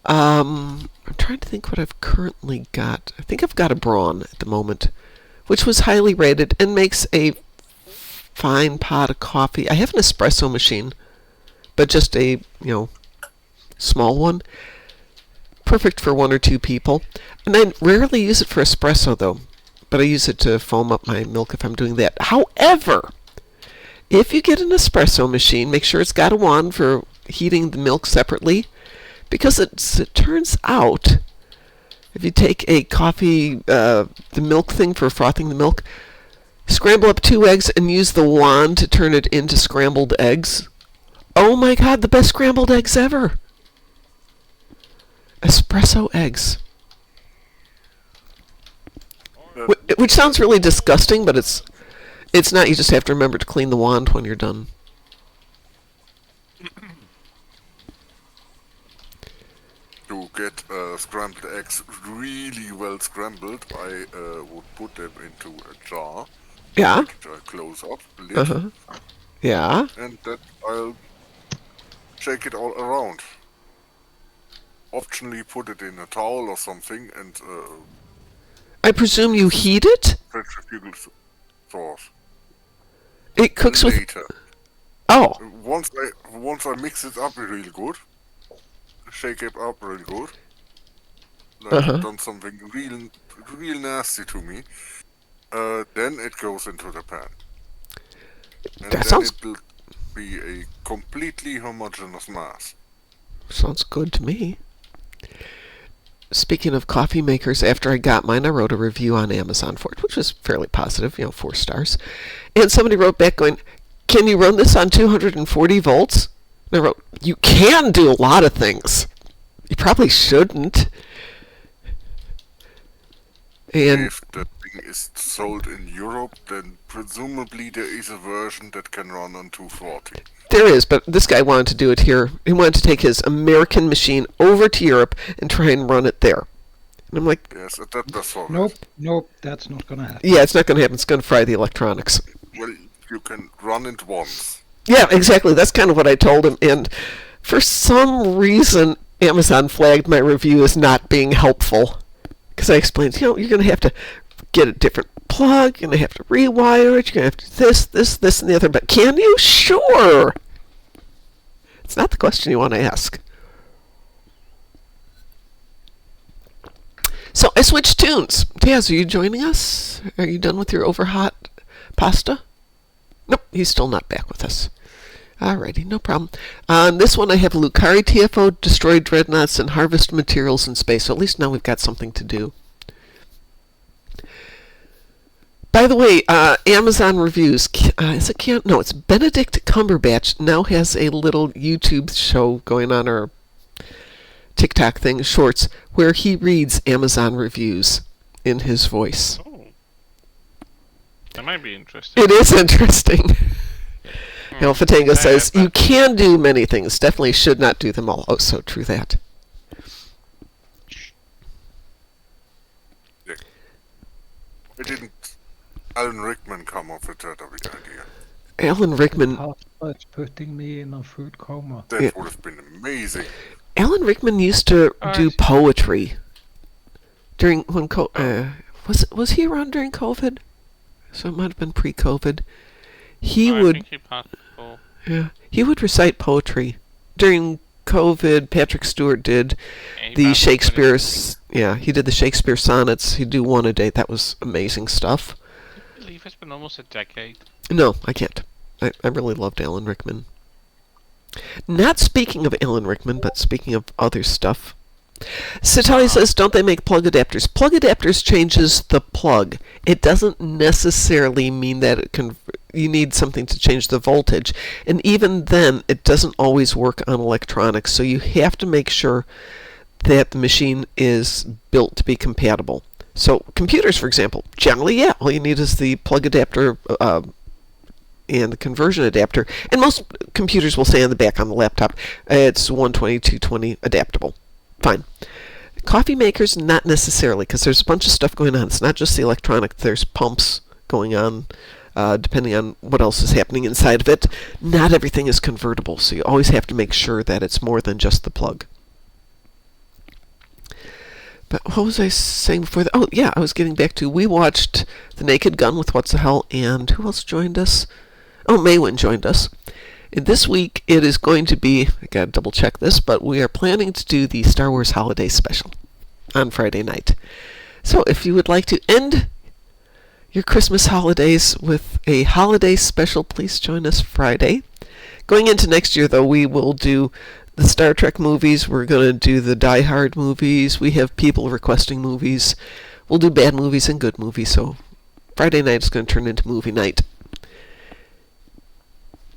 [SPEAKER 1] I'm trying to think what I've currently got. I think I've got a Braun at the moment, which was highly rated and makes a fine pot of coffee. I have an espresso machine, but just a, small one. Perfect for 1 or 2 people. And I rarely use it for espresso, though, but I use it to foam up my milk if I'm doing that. However, if you get an espresso machine, make sure it's got a wand for heating the milk separately, because it turns out, if you take a coffee, the milk thing for frothing the milk, scramble up 2 eggs and use the wand to turn it into scrambled eggs. Oh my god, the best scrambled eggs ever! Espresso eggs. Which sounds really disgusting, but it's not. You just have to remember to clean the wand when you're done.
[SPEAKER 4] To get scrambled eggs really well scrambled, I would put them into a jar.
[SPEAKER 1] Yeah.
[SPEAKER 4] Which I close up, lid,
[SPEAKER 1] Yeah.
[SPEAKER 4] and then I'll shake it all around. Optionally put it in a towel or something and
[SPEAKER 1] I presume you heat it?
[SPEAKER 4] centrifugal sauce.
[SPEAKER 1] It cooks with...
[SPEAKER 4] Later.
[SPEAKER 1] Oh.
[SPEAKER 4] Once I mix it up really good, shake it up really good, like I've done something real nasty to me, then it goes into the pan. And
[SPEAKER 1] That
[SPEAKER 4] then
[SPEAKER 1] sounds...
[SPEAKER 4] it will be a completely homogeneous mass.
[SPEAKER 1] Sounds good to me. Speaking of coffee makers, after I got mine, I wrote a review on Amazon for it, which was fairly positive, 4 stars. And somebody wrote back going, can you run this on 240 volts? And I wrote, you can do a lot of things. You probably shouldn't. And
[SPEAKER 4] If the thing is sold in Europe, then presumably there is a version that can run on 240.
[SPEAKER 1] there is, but this guy wanted to do it here. He wanted to take his American machine over to Europe and try and run it there. And I'm like,
[SPEAKER 4] Yes, that's all.
[SPEAKER 3] Nope, that's not gonna happen.
[SPEAKER 1] yeah, it's not going to happen. It's going to fry the electronics.
[SPEAKER 4] Well, you can run it once.
[SPEAKER 1] Yeah, exactly. That's kind of what I told him. And for some reason, Amazon flagged my review as not being helpful. Because I explained, you're going to have to get a different plug. You're going to have to rewire it. You're going to have to do this, and the other. But can you? Sure. It's not the question you want to ask. So I switched tunes. Taz, are you joining us? Are you done with your overhot pasta? Nope, he's still not back with us. Alrighty, no problem. On this one I have Lucari TFO, Destroy Dreadnoughts, and Harvest Materials in Space. So at least now we've got something to do. By the way, Amazon reviews. Is it Cam? No, it's Benedict Cumberbatch now has a little YouTube show going on, or TikTok thing, shorts, where he reads Amazon reviews in his voice.
[SPEAKER 2] Oh. That might be interesting.
[SPEAKER 1] It is interesting. Fatango says, you can do many things. Definitely should not do them all. Oh, so true that.
[SPEAKER 4] Yeah. Alan Rickman come up with that idea.
[SPEAKER 1] Alan Rickman.
[SPEAKER 3] It's putting me in a food coma.
[SPEAKER 4] That
[SPEAKER 1] Yeah.
[SPEAKER 4] would have been amazing.
[SPEAKER 1] Alan Rickman used to do poetry during when was he around during COVID? So it might have been pre-COVID. He
[SPEAKER 2] I
[SPEAKER 1] would
[SPEAKER 2] think he passed before.
[SPEAKER 1] he would recite poetry during COVID. Patrick Stewart did
[SPEAKER 2] Yeah, he
[SPEAKER 1] the
[SPEAKER 2] passed
[SPEAKER 1] Shakespeare's. Yeah, he did the Shakespeare sonnets. He'd do one a day. That was amazing stuff.
[SPEAKER 2] I believe it's been almost a decade.
[SPEAKER 1] No, I can't. I really loved Alan Rickman. Not speaking of Alan Rickman, but speaking of other stuff. Satali says, don't they make plug adapters? Plug adapters changes the plug. It doesn't necessarily mean that you need something to change the voltage. And even then, it doesn't always work on electronics. So you have to make sure that the machine is built to be compatible. So computers, for example, generally, yeah, all you need is the plug adapter and the conversion adapter. And most computers will say on the back on the laptop, it's 120, 220 adaptable. Fine. Coffee makers, not necessarily, because there's a bunch of stuff going on. It's not just the electronic. There's pumps going on, depending on what else is happening inside of it. Not everything is convertible, so you always have to make sure that it's more than just the plug. But what was I saying before that? Oh, yeah, I was getting back to, we watched The Naked Gun with What's the Hell, and who else joined us? Oh, Maywin joined us. And this week, it is going to be, I gotta double check this, but we are planning to do the Star Wars Holiday Special on Friday night. So if you would like to end your Christmas holidays with a holiday special, please join us Friday. Going into next year, though, we will do the Star Trek movies. We're going to do the Die Hard movies. We have people requesting movies. We'll do bad movies and good movies, so Friday night is going to turn into movie night.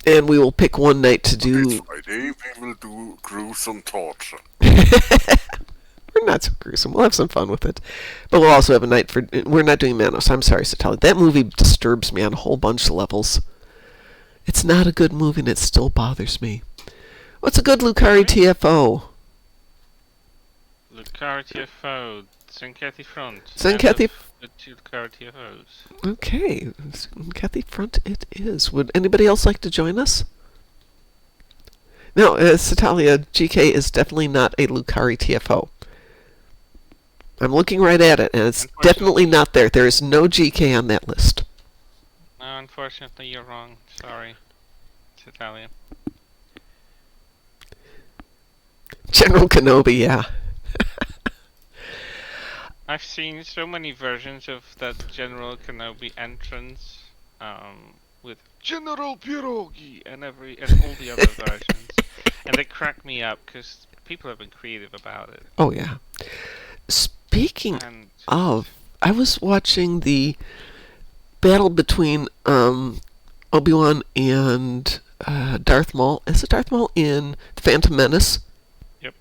[SPEAKER 1] And we will pick one night to do...
[SPEAKER 4] This Friday, we will do gruesome torture.
[SPEAKER 1] We're not so gruesome. We'll have some fun with it. But we'll also have a night for... We're not doing Manos. I'm sorry, Satali. That movie disturbs me on a whole bunch of levels. It's not a good movie, and it still bothers me. What's a good Lucari TFO?
[SPEAKER 2] Lucari TFO, Zenkethi Front.
[SPEAKER 1] Zenkethi...
[SPEAKER 2] The two Lucari TFOs.
[SPEAKER 1] Okay, Kathy Front it is. Would anybody else like to join us? No, Satalia, GK is definitely not a Lucari TFO. I'm looking right at it, and it's definitely not there. There is no GK on that list.
[SPEAKER 2] No, unfortunately, you're wrong. Sorry. It's Italian.
[SPEAKER 1] General Kenobi, yeah.
[SPEAKER 2] I've seen so many versions of that General Kenobi entrance, with General Pierogi and all the other versions, and they crack me up because people have been creative about it.
[SPEAKER 1] Oh yeah. Speaking of, I was watching the battle between Obi-Wan and Darth Maul. Is it Darth Maul in The Phantom Menace?
[SPEAKER 2] Yep.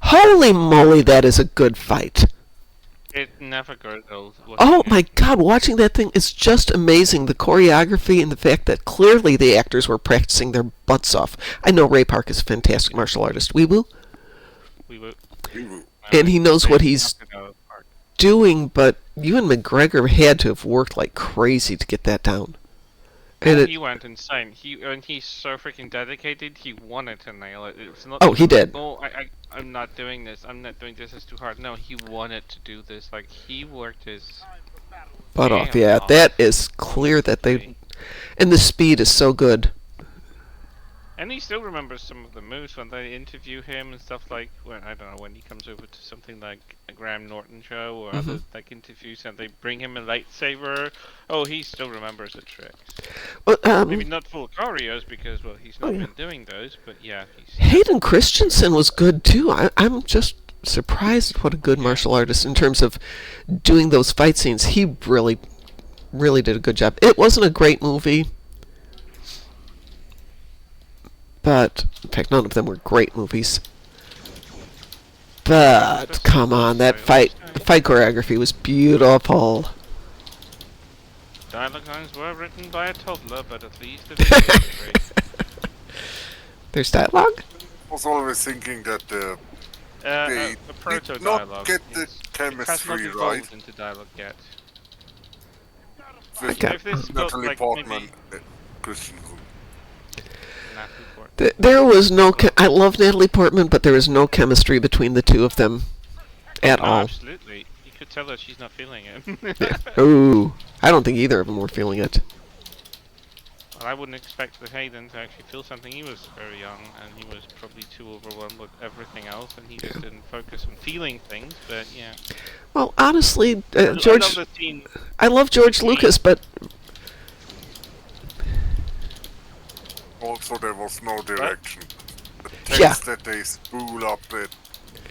[SPEAKER 1] Holy moly, that is a good fight.
[SPEAKER 2] It never grows old.
[SPEAKER 1] Oh my god, watching that thing is just amazing. The choreography and the fact that clearly the actors were practicing their butts off. I know Ray Park is a fantastic martial artist. Wee-woo?
[SPEAKER 2] Wee-woo.
[SPEAKER 1] And he knows what he's doing, but Ewan McGregor had to have worked like crazy to get that down. And
[SPEAKER 2] he went insane. He's so freaking dedicated. He wanted to nail it. It's not.
[SPEAKER 1] Oh, he did.
[SPEAKER 2] Oh, I'm not doing this. I'm not doing this. It's too hard. No, he wanted to do this. Like he worked his
[SPEAKER 1] butt off. Yeah, that is clear that they. And the speed is so good.
[SPEAKER 2] And he still remembers some of the moves when they interview him and stuff like when when he comes over to something like a Graham Norton show or other like interviews and they bring him a lightsaber. Oh, he still remembers the tricks.
[SPEAKER 1] Well,
[SPEAKER 2] maybe not full choreos because he's not been doing those, but yeah.
[SPEAKER 1] Hayden Christensen was good too. I'm just surprised at what a good martial artist in terms of doing those fight scenes. He really, really did a good job. It wasn't a great movie. But, in fact, none of them were great movies. But, come on, the fight choreography was beautiful.
[SPEAKER 2] Dialogue lines were written by a toddler, but at least the video was great.
[SPEAKER 1] There's dialogue?
[SPEAKER 4] I was always thinking that they
[SPEAKER 2] a proto
[SPEAKER 4] did
[SPEAKER 2] dialogue.
[SPEAKER 4] not get the chemistry right.
[SPEAKER 2] Into dialogue yet.
[SPEAKER 4] with
[SPEAKER 1] got-
[SPEAKER 2] If this felt
[SPEAKER 4] Natalie
[SPEAKER 2] like
[SPEAKER 4] Portman,
[SPEAKER 2] maybe
[SPEAKER 4] Christian Grün.
[SPEAKER 2] Natalie Portman.
[SPEAKER 1] There was no. I love Natalie Portman, but there was no chemistry between the two of them at
[SPEAKER 2] No,
[SPEAKER 1] all.
[SPEAKER 2] absolutely. You could tell that she's not feeling it.
[SPEAKER 1] Ooh, I don't think either of them were feeling it.
[SPEAKER 2] Well, I wouldn't expect the Hayden to actually feel something. He was very young, and he was probably too overwhelmed with everything else, and he just didn't focus on feeling things. But yeah,
[SPEAKER 1] Well, honestly,
[SPEAKER 2] I love
[SPEAKER 1] George,
[SPEAKER 2] the scene.
[SPEAKER 1] I love George Lucas, but
[SPEAKER 4] Also, there was no direction. The text
[SPEAKER 1] Yeah.
[SPEAKER 4] that they spool up it.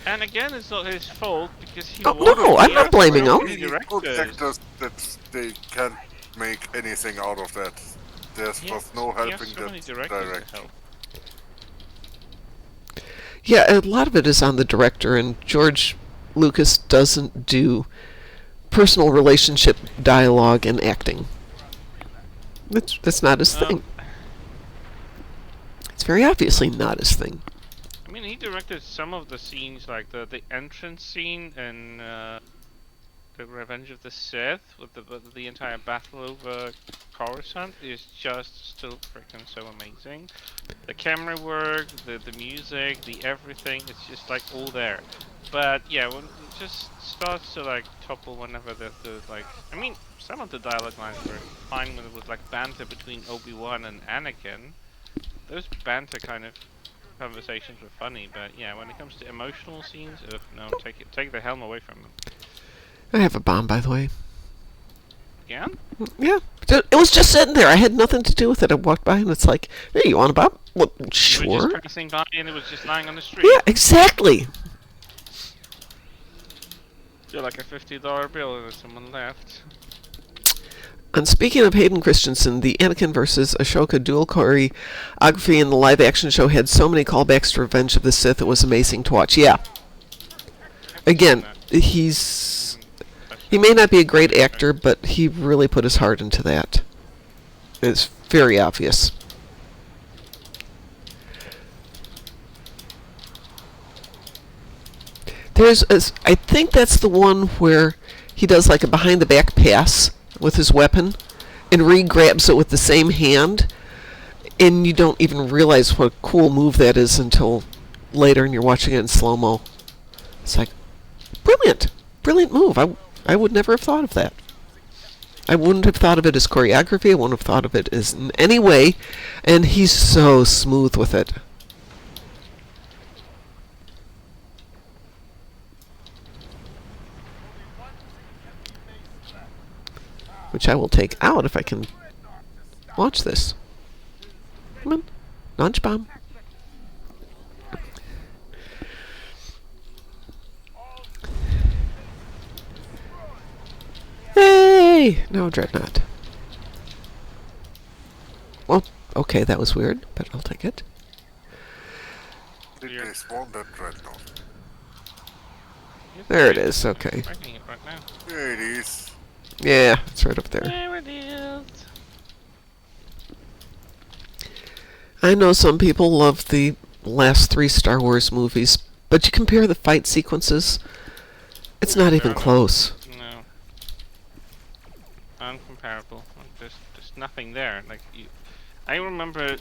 [SPEAKER 2] And again, it's not his fault because he.
[SPEAKER 1] Oh,
[SPEAKER 2] wanted
[SPEAKER 1] no,
[SPEAKER 2] to
[SPEAKER 1] I'm
[SPEAKER 2] be
[SPEAKER 1] not
[SPEAKER 2] a
[SPEAKER 1] blaming him.
[SPEAKER 2] really
[SPEAKER 4] Really good
[SPEAKER 2] directors.
[SPEAKER 4] actors that they can't make anything out of that. There's
[SPEAKER 2] He
[SPEAKER 4] just
[SPEAKER 2] has-
[SPEAKER 4] no
[SPEAKER 2] he has
[SPEAKER 4] helping
[SPEAKER 2] so many
[SPEAKER 4] that
[SPEAKER 2] directors to
[SPEAKER 4] direction.
[SPEAKER 2] help.
[SPEAKER 1] yeah, a lot of it is on the director, and George Lucas doesn't do personal relationship dialogue and acting. That's not his
[SPEAKER 2] Um,
[SPEAKER 1] thing. It's very obviously not his thing.
[SPEAKER 2] I mean, he directed some of the scenes, like the entrance scene in the Revenge of the Sith, with the entire battle over Coruscant is just still freaking so amazing. The camera work, the music, the everything, it's just like all there. But yeah, when it just starts to like topple whenever the like, I mean, some of the dialogue lines were fine when it was like banter between Obi-Wan and Anakin. Those banter kind of conversations were funny, but yeah, when it comes to emotional scenes, no, take the helm away from them.
[SPEAKER 1] I have a bomb, by the way.
[SPEAKER 2] Again?
[SPEAKER 1] Yeah, it was just sitting there. I had nothing to do with it. I walked by and it's like, hey, you want a bomb? Well,
[SPEAKER 2] You were
[SPEAKER 1] sure.
[SPEAKER 2] just passing by and it was just lying on the street.
[SPEAKER 1] Yeah, exactly.
[SPEAKER 2] You're like a $50 bill and there's someone left.
[SPEAKER 1] And speaking of Hayden Christensen, the Anakin versus Ashoka dual choreography in the live-action show had so many callbacks to Revenge of the Sith. It was amazing to watch. Yeah. Again, he may not be a great actor, but he really put his heart into that. It's very obvious. I think that's the one where he does like a behind-the-back pass with his weapon, and Reed grabs it with the same hand, and you don't even realize what a cool move that is until later, and you're watching it in slow-mo. It's like, brilliant move. I would never have thought of that. I wouldn't have thought of it as choreography. I wouldn't have thought of it as in any way, and he's so smooth with it. Which I will take out if I can launch this. Come on. Launch bomb. Hey! No, Dreadnought. Well, okay, that was weird, but I'll take it.
[SPEAKER 4] Did
[SPEAKER 2] Weird.
[SPEAKER 4] they spawn that dreadnought?
[SPEAKER 1] There it is, okay.
[SPEAKER 2] Tracking it right now.
[SPEAKER 4] There it is.
[SPEAKER 1] Yeah, it's right up there.
[SPEAKER 2] There it is.
[SPEAKER 1] I know some people love the last 3 Star Wars movies, but you compare the fight sequences, it's not even close.
[SPEAKER 2] No. Uncomparable. Like, there's nothing there. Like I remember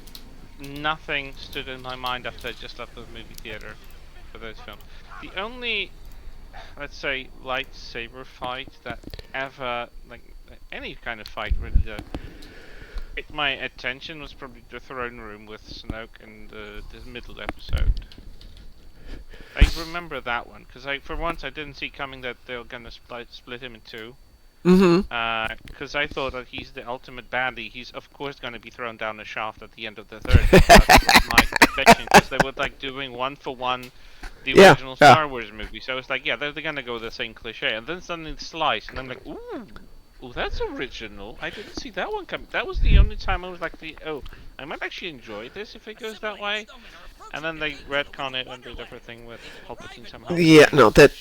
[SPEAKER 2] nothing stood in my mind after I just left the movie theater for those films. The only, let's say, lightsaber fight that ever, like any kind of fight really that hit my attention was probably the throne room with Snoke in the middle episode. I remember that one because for once I didn't see coming that they were gonna split him in two.
[SPEAKER 1] Mm-hmm.
[SPEAKER 2] Because I thought that he's the ultimate baddie. He's of course going to be thrown down a shaft at the end of the third. That was my expectation because they were like doing one for one the
[SPEAKER 1] Yeah,
[SPEAKER 2] original
[SPEAKER 1] yeah.
[SPEAKER 2] Star Wars movie. So it's like, yeah, they're going to go with the same cliche, and then suddenly slice, and I'm like, ooh, that's original. I didn't see that one coming. That was the only time I was like, I might actually enjoy this if it goes that way. And then they retcon it and did everything with Palpatine somehow.
[SPEAKER 1] Yeah, no, that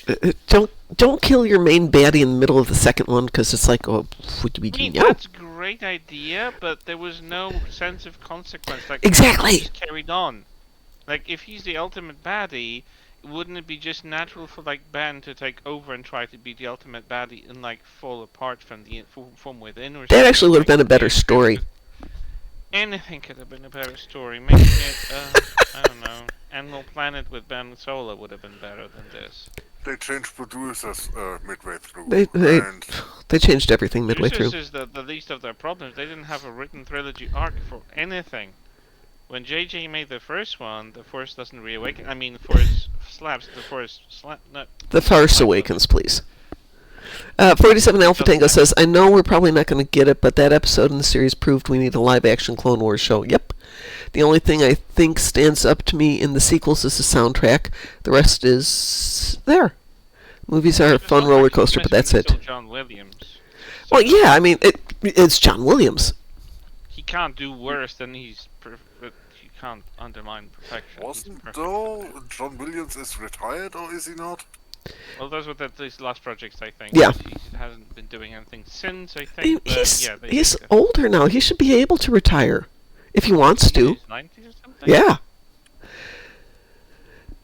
[SPEAKER 1] don't kill your main baddie in the middle of the second one because it's like, oh, what do we
[SPEAKER 2] I
[SPEAKER 1] do
[SPEAKER 2] mean,
[SPEAKER 1] now?
[SPEAKER 2] that's a great idea, but there was no sense of consequence. Like,
[SPEAKER 1] Exactly.
[SPEAKER 2] Just carried on. Like, if he's the ultimate baddie, wouldn't it be just natural for like Ben to take over and try to be the ultimate baddie and like fall apart from within or something?
[SPEAKER 1] That actually would have
[SPEAKER 2] Like,
[SPEAKER 1] been a better
[SPEAKER 2] yeah,
[SPEAKER 1] story.
[SPEAKER 2] anything could have been a better story. Making it, I don't know, Animal Planet with Ben Solo would have been better than this.
[SPEAKER 4] They changed producers midway through.
[SPEAKER 1] They they changed everything midway
[SPEAKER 2] Producers
[SPEAKER 1] through.
[SPEAKER 2] is the least of their problems. They didn't have a written trilogy arc for anything. When JJ made the first one, the Force doesn't reawaken. I mean, Force slaps, the Force slap. No,
[SPEAKER 1] The Farce Awakens, please. 47 Alpha Tango says, I know we're probably not going to get it, but that episode in the series proved we need a live-action Clone Wars show. Yep. The only thing I think stands up to me in the sequels is the soundtrack. The rest is there. Movies are a fun roller coaster, but that's it.
[SPEAKER 2] Still John Williams.
[SPEAKER 1] Well, yeah, I mean, it's John Williams.
[SPEAKER 2] He can't do worse than he's. He can't undermine perfection.
[SPEAKER 4] Wasn't though John Williams is retired, or is he not?
[SPEAKER 2] Well, those were his last projects, I think.
[SPEAKER 1] Yeah.
[SPEAKER 2] He hasn't been doing anything since, I think. But
[SPEAKER 1] He's,
[SPEAKER 2] yeah,
[SPEAKER 1] he's older now. He should be able to retire. If he wants to.
[SPEAKER 2] He's 90s or something?
[SPEAKER 1] Yeah.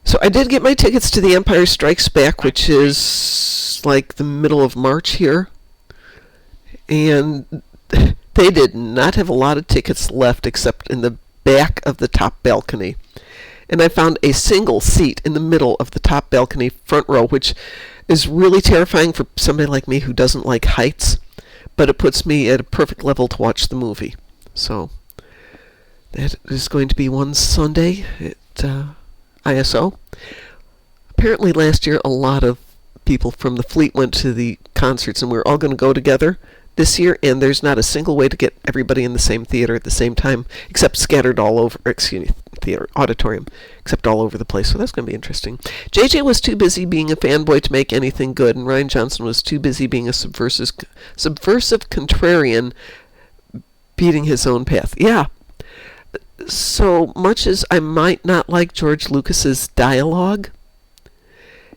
[SPEAKER 1] So I did get my tickets to The Empire Strikes Back, which is like the middle of March here. And they did not have a lot of tickets left except in the back of the top balcony. And I found a single seat in the middle of the top balcony front row, which is really terrifying for somebody like me who doesn't like heights, but it puts me at a perfect level to watch the movie. So that is going to be one Sunday at ISO. Apparently last year a lot of people from the fleet went to the concerts, and we were all going to go together this year, and there's not a single way to get everybody in the same theater at the same time, except scattered all over, auditorium, except all over the place, so that's going to be interesting. JJ was too busy being a fanboy to make anything good, and Ryan Johnson was too busy being a subversive contrarian, beating his own path. Yeah. So much as I might not like George Lucas's dialogue,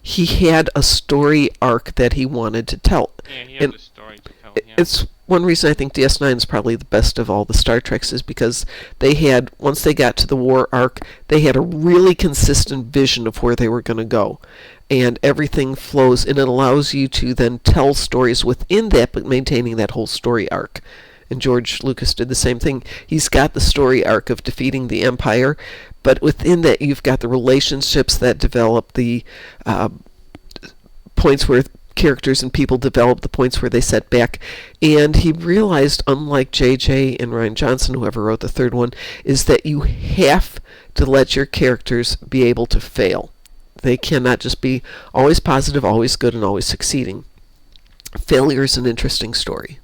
[SPEAKER 1] he had a story arc that he wanted to tell.
[SPEAKER 2] Yeah, he had a story to tell, yeah.
[SPEAKER 1] It's one reason I think DS9 is probably the best of all the Star Treks, is because they had, once they got to the war arc, they had a really consistent vision of where they were going to go. And everything flows, and it allows you to then tell stories within that, but maintaining that whole story arc. And George Lucas did the same thing. He's got the story arc of defeating the Empire, but within that you've got the relationships that develop, the points where characters and people develop, the points where they set back. And he realized, unlike J.J. and Ryan Johnson, whoever wrote the third one, is that you have to let your characters be able to fail. They cannot just be always positive, always good, and always succeeding. Failure is an interesting story.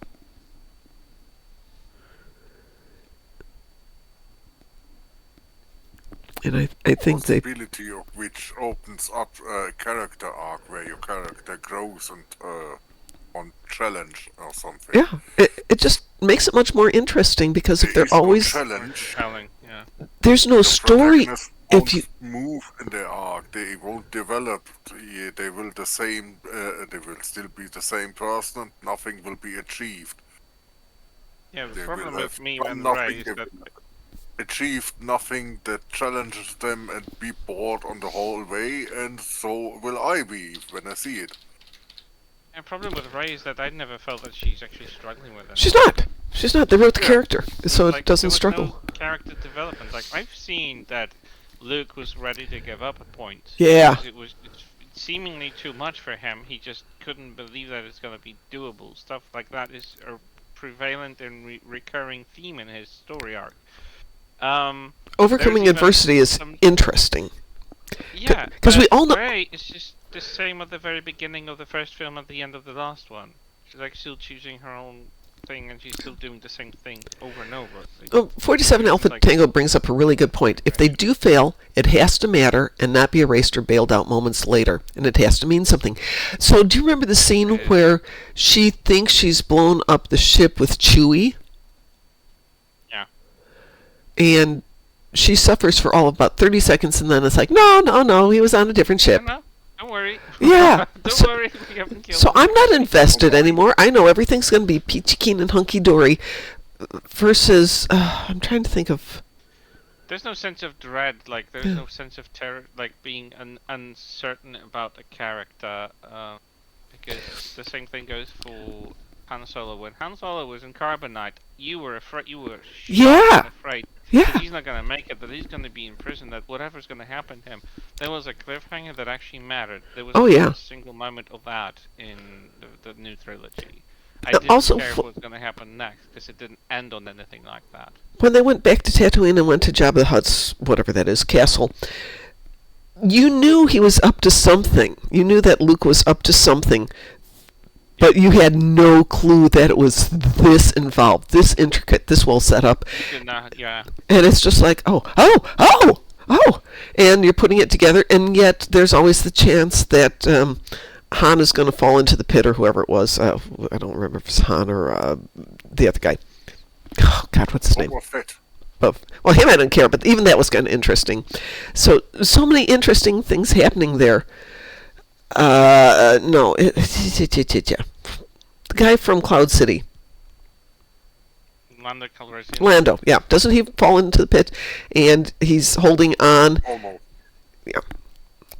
[SPEAKER 1] And I think they...
[SPEAKER 4] Possibility of which opens up a character arc where your character grows and on challenge or something.
[SPEAKER 1] Yeah, it just makes it much more interesting, because if they're always...
[SPEAKER 4] challenge.
[SPEAKER 2] Yeah.
[SPEAKER 1] There's no story if you...
[SPEAKER 4] move in their arc, they won't develop. They will the same. They will still be the same person, and nothing will be achieved.
[SPEAKER 2] Yeah, the
[SPEAKER 4] They
[SPEAKER 2] problem
[SPEAKER 4] will
[SPEAKER 2] with
[SPEAKER 4] have
[SPEAKER 2] me
[SPEAKER 4] done
[SPEAKER 2] and
[SPEAKER 4] nothing.
[SPEAKER 2] Ray is
[SPEAKER 4] They
[SPEAKER 2] that
[SPEAKER 4] will achieved nothing that challenges them and be bored on the whole way, and so will I be when I see it.
[SPEAKER 2] the problem with Ray is that I never felt that she's actually struggling with it.
[SPEAKER 1] She's not. She's not. They wrote the
[SPEAKER 4] Yeah.
[SPEAKER 1] character, so
[SPEAKER 2] Like,
[SPEAKER 1] it doesn't
[SPEAKER 2] there was
[SPEAKER 1] struggle.
[SPEAKER 2] no character development. Like, I've seen that Luke was ready to give up at points.
[SPEAKER 1] Yeah.
[SPEAKER 2] Because it's seemingly too much for him. He just couldn't believe that it's going to be doable. Stuff like that is a prevalent and recurring theme in his story arc.
[SPEAKER 1] Overcoming
[SPEAKER 2] there's even
[SPEAKER 1] adversity is
[SPEAKER 2] some-
[SPEAKER 1] interesting.
[SPEAKER 2] Yeah,
[SPEAKER 1] 'cause we
[SPEAKER 2] but
[SPEAKER 1] all know-
[SPEAKER 2] Rey is just the same at the very beginning of the first film at the end of the last one. She's like still choosing her own thing, and she's still doing the same thing over and over.
[SPEAKER 1] Well, 47 Alpha
[SPEAKER 2] Like-
[SPEAKER 1] Tango brings up a really good point. If they do fail, it has to matter and not be erased or bailed out moments later, and it has to mean something. So do you remember the scene where she thinks she's blown up the ship with Chewie?
[SPEAKER 2] Yeah.
[SPEAKER 1] And she suffers for all of about 30 seconds, and then it's like, no, he was on a different ship.
[SPEAKER 2] No, don't worry.
[SPEAKER 1] Yeah,
[SPEAKER 2] Don't
[SPEAKER 1] so-
[SPEAKER 2] worry, we haven't killed
[SPEAKER 1] So
[SPEAKER 2] him.
[SPEAKER 1] I'm not invested anymore. I know everything's going to be peachy keen and hunky dory. Versus, I'm trying to think of
[SPEAKER 2] There's no sense of dread, like there's no sense of terror, like being uncertain about a character, because the same thing goes for Han Solo. When Han Solo was in Carbonite, you were afraid, you were shocked
[SPEAKER 1] Yeah.
[SPEAKER 2] and afraid
[SPEAKER 1] Yeah.
[SPEAKER 2] that he's not gonna make it, that he's gonna be in prison, that whatever's gonna happen to him. There was a cliffhanger that actually mattered. There was
[SPEAKER 1] Oh,
[SPEAKER 2] not
[SPEAKER 1] yeah.
[SPEAKER 2] a single moment of that in the new trilogy. I
[SPEAKER 1] Uh,
[SPEAKER 2] didn't
[SPEAKER 1] also
[SPEAKER 2] care
[SPEAKER 1] f-
[SPEAKER 2] what was gonna happen next, because it didn't end on anything like that.
[SPEAKER 1] When they went back to Tatooine and went to Jabba the Hutt's, whatever that is, castle, you knew he was up to something. You knew that Luke was up to something, but you had no clue that it was this involved, this intricate, this well set up.
[SPEAKER 2] You did not, yeah.
[SPEAKER 1] And it's just like, oh, and you're putting it together, and yet there's always the chance that Han is going to fall into the pit, or whoever it was. I don't remember if it's Han or the other guy. Oh, God, what's his name?
[SPEAKER 4] Boba Fett.
[SPEAKER 1] Well, him I don't care, but even that was kind of interesting. So many interesting things happening there. No, the guy from Cloud City,
[SPEAKER 2] Lando Calrissian.
[SPEAKER 1] Lando. Yeah, doesn't he fall into the pit? And he's holding on.
[SPEAKER 4] Almost.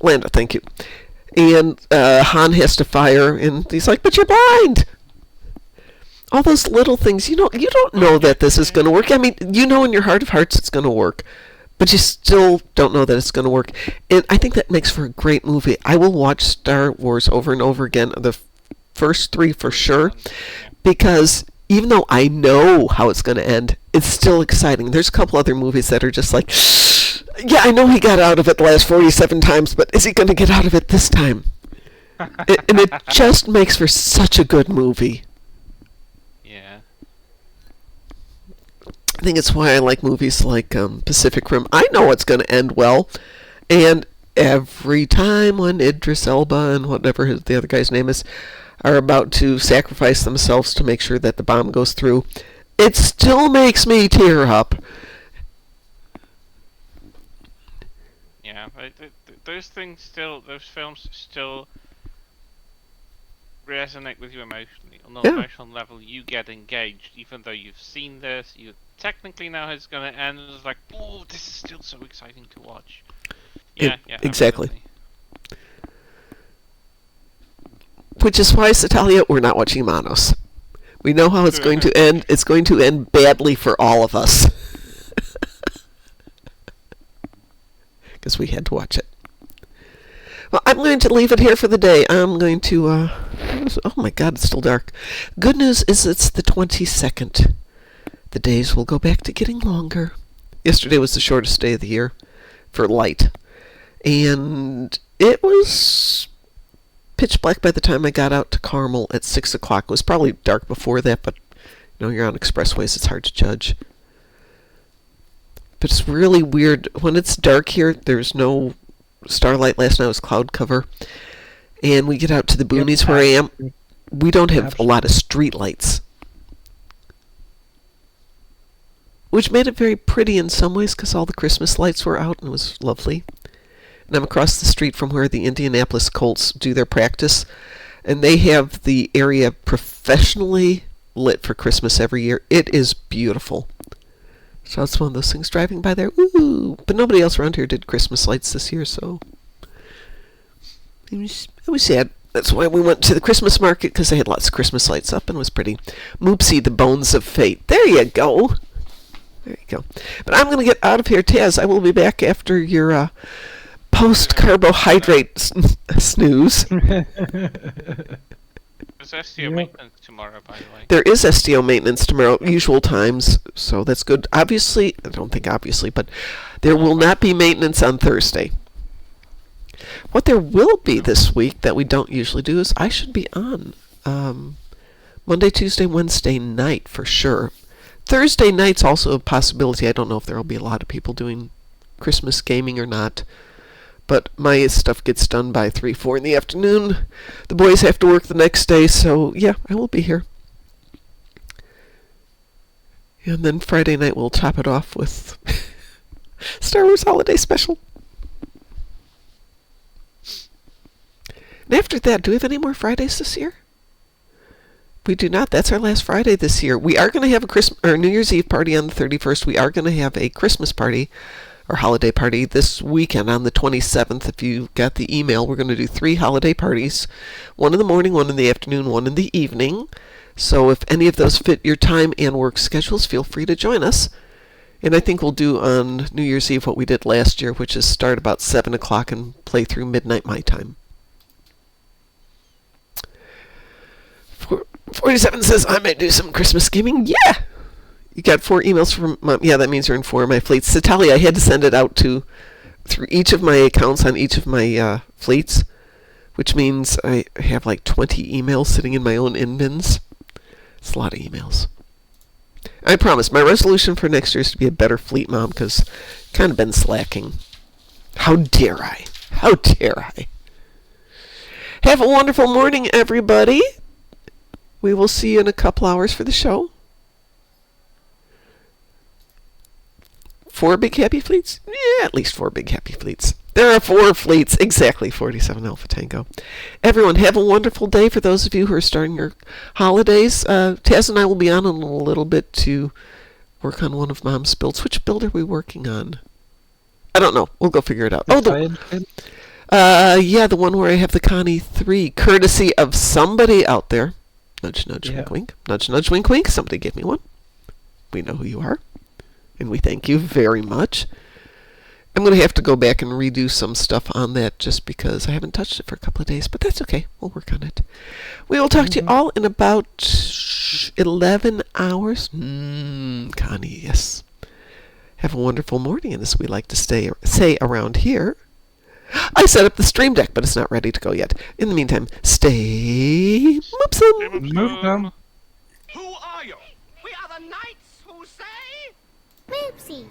[SPEAKER 1] Lando, thank you. And Han has to fire, and he's like, "But you're blind." All those little things, you don't know that this is going to work. I mean, you know in your heart of hearts it's going to work, but you still don't know that it's going to work. And I think that makes for a great movie. I will watch Star Wars over and over again, the first 3 for sure, because even though I know how it's going to end, it's still exciting. There's a couple other movies that are just like, yeah, I know he got out of it the last 47 times, but is he going to get out of it this time? And it just makes for such a good movie.
[SPEAKER 2] Yeah.
[SPEAKER 1] I think it's why I like movies like Pacific Rim. I know it's going to end well, and every time when Idris Elba and whatever the other guy's name is are about to sacrifice themselves to make sure that the bomb goes through, it still makes me tear up.
[SPEAKER 2] Yeah, those films still resonate with you emotionally. On an
[SPEAKER 1] Yeah.
[SPEAKER 2] emotional level, you get engaged, even though you've seen this. You technically know how it's going to end. It's like, oh, this is still so exciting to watch. Yeah,
[SPEAKER 1] exactly.
[SPEAKER 2] absolutely.
[SPEAKER 1] Which is why, Satalia, we're not watching Manos. We know how it's going to end. It's going to end badly for all of us. Because we had to watch it. Well, I'm going to leave it here for the day. I'm going to, oh my God, it's still dark. Good news is it's the 22nd. The days will go back to getting longer. Yesterday was the shortest day of the year for light. And it was pitch black by the time I got out to Carmel at 6 o'clock. It was probably dark before that, but you're on expressways, it's hard to judge. But it's really weird. When it's dark here, there's no starlight. Last night was cloud cover. And we get out to the boonies where I am. We don't have a lot of street lights. Which made it very pretty in some ways because all the Christmas lights were out and it was lovely. And I'm across the street from where the Indianapolis Colts do their practice. And they have the area professionally lit for Christmas every year. It is beautiful. So it's one of those things driving by there. Ooh! But nobody else around here did Christmas lights this year, so it was sad. That's why we went to the Christmas market, because they had lots of Christmas lights up and it was pretty. Moopsy, the Bones of Fate. There you go. There you go. But I'm going to get out of here, Taz. I will be back after your post-carbohydrate snooze.
[SPEAKER 2] There's STO maintenance tomorrow, by the way.
[SPEAKER 1] There is STO maintenance tomorrow, usual times, so that's good. Obviously, I don't think obviously, but there will not be maintenance on Thursday. What there will be this week that we don't usually do is I should be on Monday, Tuesday, Wednesday night for sure. Thursday night's also a possibility. I don't know if there will be a lot of people doing Christmas gaming or not. But my stuff gets done by 3, 4 in the afternoon. The boys have to work the next day, so yeah, I will be here. And then Friday night we'll top it off with Star Wars Holiday Special. And after that, do we have any more Fridays this year? We do not. That's our last Friday this year. We are going to have a Christmas or New Year's Eve party on the 31st. We are going to have a Christmas party or holiday party this weekend on the 27th. If you got the email, we're going to do 3 holiday parties. One in the morning, one in the afternoon, one in the evening. So if any of those fit your time and work schedules, feel free to join us. And I think we'll do on New Year's Eve what we did last year, which is start about 7 o'clock and play through midnight my time. 47 says, I might do some Christmas gaming. Yeah! You got 4 emails from Mom. Yeah, that means you're in 4 of my fleets. Satalia, I had to send it out through each of my accounts on each of my fleets, which means I have like 20 emails sitting in my own in-bins. It's a lot of emails. I promise, my resolution for next year is to be a better fleet mom, because I've kind of been slacking. How dare I? How dare I? Have a wonderful morning, everybody. We will see you in a couple hours for the show. 4 big happy fleets? Yeah, at least 4 big happy fleets. There are 4 fleets. Exactly, 47 Alpha Tango. Everyone, have a wonderful day. For those of you who are starting your holidays, Taz and I will be on in a little bit to work on one of Mom's builds. Which build are we working on? I don't know. We'll go figure it out. Yeah, the one where I have the Connie 3, courtesy of somebody out there. Nudge, nudge, wink, wink. Nudge, nudge, wink, wink. Somebody gave me one. We know who you are. And we thank you very much. I'm going to have to go back and redo some stuff on that just because I haven't touched it for a couple of days. But that's okay. We'll work on it. We will talk to you all in about 11 hours. Connie, yes. Have a wonderful morning. And as we like to say around here, I set up the stream deck, but it's not ready to go yet. In the meantime, stay Moopsy.
[SPEAKER 5] Who are you?
[SPEAKER 6] We are the knights who say...
[SPEAKER 5] Moopsy.